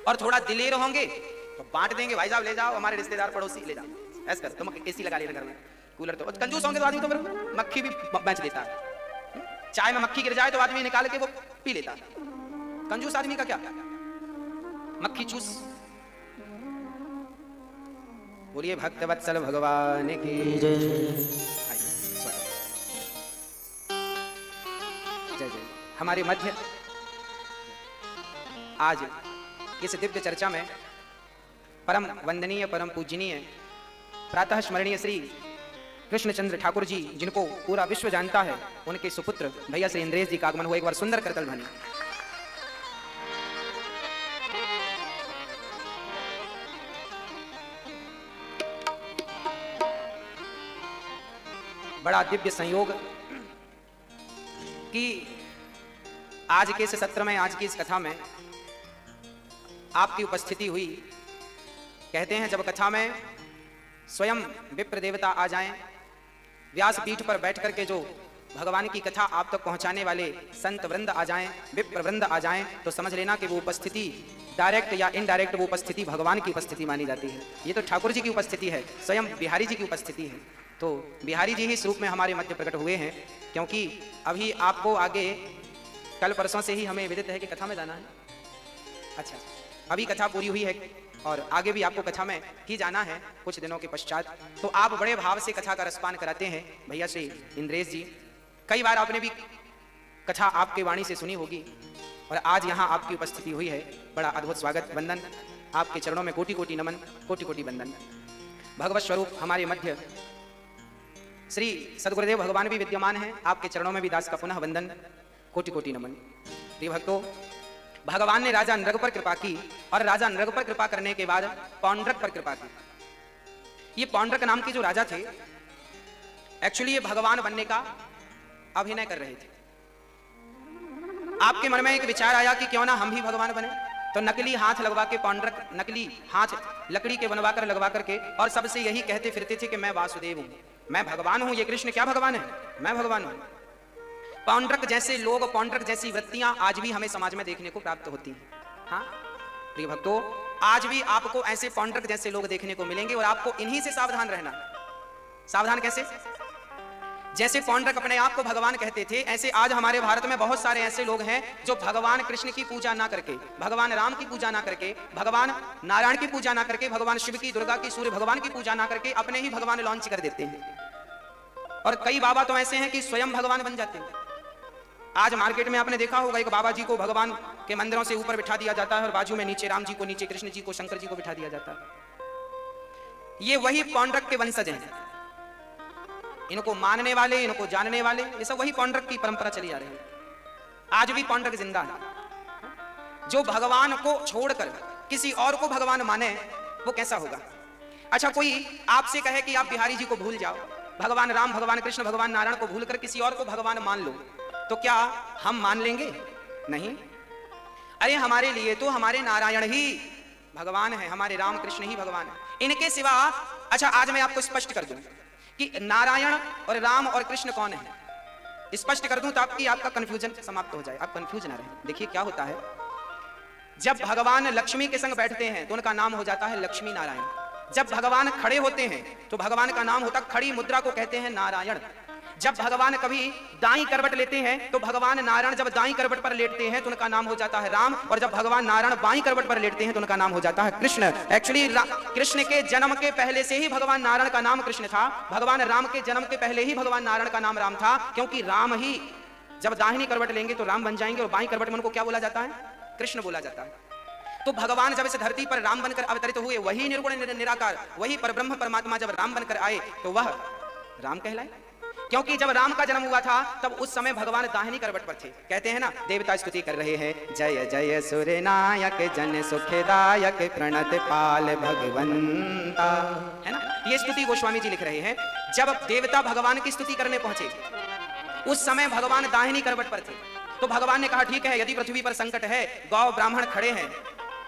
और थोड़ा दिलेर होंगे तो बांट देंगे, भाई साहब ले जाओ, हमारे रिश्तेदार पड़ोसी ले जाओ, ऐसा कर, तुम एसी लगा लेना घर में, कूलर। तो कंजूस होंगे तो आदमी तो फिर मक्खी भी बेच देता है, चाय में मक्खी गिर जाए तो आदमी निकाल के वो पी लेता। कंजूस आदमी का क्या, मक्खी चूस। बोलिए भक्त वत्सल भगवान की जय। जय जय। हमारे मध्य आज इस दिव्य चर्चा में परम वंदनीय, परम पूजनीय, प्रातः स्मरणीय श्री कृष्णचंद्र ठाकुर जी, जिनको पूरा विश्व जानता है, उनके सुपुत्र भैया श्री इंद्रेश जी का आगमन हुआ। एक बार सुंदर करतल ध्वनि। बड़ा दिव्य संयोग कि आज के इस सत्र में, आज की इस कथा में आपकी उपस्थिति हुई। कहते हैं जब कथा में स्वयं विप्र देवता आ जाएं, व्यास पीठ पर बैठ करके जो भगवान की कथा आप तक पहुंचाने वाले संत वृंद आ जाएं, विप्र वृंद आ जाएं, तो समझ लेना कि वो उपस्थिति डायरेक्ट या इनडायरेक्ट वो उपस्थिति भगवान की उपस्थिति मानी जाती है। ये तो ठाकुर जी की उपस्थिति है, स्वयं बिहारी जी की उपस्थिति है। तो बिहारी जी ही इस रूप में हमारे मध्य प्रकट हुए हैं, क्योंकि अभी आपको आगे कल परसों से ही हमें विदित है कि कथा में जाना है। अच्छा, अभी कथा पूरी हुई है और आगे भी आपको कथा में ही जाना है कुछ दिनों के पश्चात। तो आप बड़े भाव से कथा का रसपान कराते हैं भैया श्री इंद्रेश जी। कई बार आपने भी कथा आपके वाणी से सुनी होगी और आज यहाँ आपकी उपस्थिति हुई है। बड़ा अद्भुत स्वागत, वंदन, आपके चरणों में कोटि कोटि नमन, कोटि कोटि वंदन। भगवत स्वरूप हमारे मध्य श्री सदगुरुदेव भगवान भी विद्यमान हैं, आपके चरणों में भी दास का पुनः वंदन, कोटि कोटि नमन। प्रिय भक्तों, भगवान ने राजा नृग पर कृपा की और राजा नृग पर कृपा करने के बाद पौंड्रक पर कृपा की। ये पौंड्रक नाम के जो राजा थे, एक्चुअली ये भगवान बनने का अभिनय कर रहे थे। आपके मन में एक विचार आया कि क्यों ना हम भी भगवान बने, तो नकली हाथ लगवा के पौंड्रक, नकली हाथ लकड़ी के बनवा कर लगवा करके और सबसे यही कहते फिरते थे कि मैं वासुदेव हूं, मैं भगवान हूं। ये कृष्ण क्या भगवान है? मैं भगवान हूं। पौंड्रक जैसे लोग, पौंड्रक जैसी वृत्तियां आज भी हमें समाज में देखने को प्राप्त होती हैं। हाँ प्रिय भक्तों, आज भी आपको ऐसे पौंड्रक जैसे लोग देखने को मिलेंगे और आपको इन्हीं से सावधान रहना। सावधान कैसे? जैसे पौंड्रक अपने आप को भगवान कहते थे, ऐसे आज हमारे भारत में बहुत सारे ऐसे लोग हैं जो भगवान कृष्ण की पूजा ना करके, भगवान राम की पूजा ना करके, भगवान नारायण की पूजा ना करके, भगवान शिव की, दुर्गा की, सूर्य भगवान की पूजा ना करके अपने ही भगवान लॉन्च कर देते हैं। और कई बाबा तो ऐसे हैं कि स्वयं भगवान बन जाते हैं। आज मार्केट में आपने देखा होगा, एक बाबा जी को भगवान के मंदिरों से ऊपर बिठा दिया जाता है और बाजू में नीचे राम जी को, नीचे कृष्ण जी को, शंकर जी को बिठा दिया जाता है। ये वही पौंड्रक के वंशज हैं। इनको मानने वाले, इनको जानने वाले, ये सब वही पौंड्रक की परंपरा चली आ रही है। आज भी पौंड्रक जिंदा है। जो भगवान को छोड़कर किसी और को भगवान माने, वो कैसा होगा? अच्छा, कोई आपसे कहे कि आप बिहारी जी को भूल जाओ, भगवान राम, भगवान कृष्ण, भगवान नारायण को भूलकर किसी और को भगवान मान लो, तो क्या हम मान लेंगे? नहीं। अरे हमारे लिए तो हमारे नारायण ही भगवान है, हमारे राम कृष्ण ही भगवान है, इनके सिवा। अच्छा, आज मैं आपको स्पष्ट कर दूं कि नारायण और राम और कृष्ण कौन है। स्पष्ट कर दूं तो आपका कंफ्यूजन समाप्त हो जाए, आप कंफ्यूज ना रहे। देखिए क्या होता है, जब भगवान लक्ष्मी के संग बैठते हैं तो उनका नाम हो जाता है लक्ष्मी नारायण। जब भगवान खड़े होते हैं तो भगवान का नाम होता, खड़ी मुद्रा को कहते हैं नारायण। जब भगवान कभी दाईं करवट लेते हैं तो भगवान नारायण जब दाईं करवट पर लेटते हैं तो उनका नाम हो जाता है राम, और जब भगवान नारायण बाईं करवट पर लेटते हैं तो उनका नाम हो जाता है कृष्ण। एक्चुअली कृष्ण के जन्म के पहले से ही भगवान नारायण का नाम कृष्ण था, भगवान राम के जन्म के पहले ही भगवान नारायण का नाम राम था, क्योंकि राम ही जब दाहिनी करवट लेंगे तो राम बन जाएंगे और बाईं करवट में उनको क्या बोला जाता है? कृष्ण बोला जाता है। तो भगवान जब इस धरती पर राम बनकर अवतरित हुए, वही निर्गुण निराकार, वही परब्रह्म परमात्मा जब राम बनकर आए तो वह राम कहलाए। क्योंकि जब राम का जन्म हुआ था तब उस समय भगवान दाहिनी करवट पर थे। कहते हैं ना, देवता स्तुति कर रहे हैं, जय जय सूर्य नायक जन सुखदायक प्रणत पाल भगवंता, है ना, ये स्तुति गोस्वामी जी लिख रहे हैं। जब देवता भगवान की स्तुति करने पहुंचे उस समय भगवान दाहिनी करवट पर थे। तो भगवान ने कहा, ठीक है, यदि पृथ्वी पर संकट है, गौ ब्राह्मण खड़े हैं,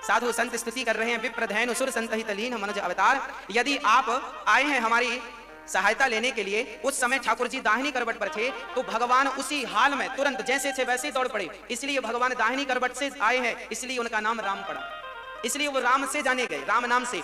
साधु संत स्तुति कर रहे हैं, विप्र धैन असुर संत हित लीन मनुज अवतार, यदि आप आए हैं हमारी सहायता लेने के लिए, उस समय ठाकुर जी दाहिनी करवट पर थे, तो भगवान उसी हाल में तुरंत जैसे थे वैसे दौड़ पड़े। इसलिए भगवान दाहिनी करवट से आए हैं, इसलिए उनका नाम राम पड़ा, इसलिए वो राम से जाने गए, राम नाम से।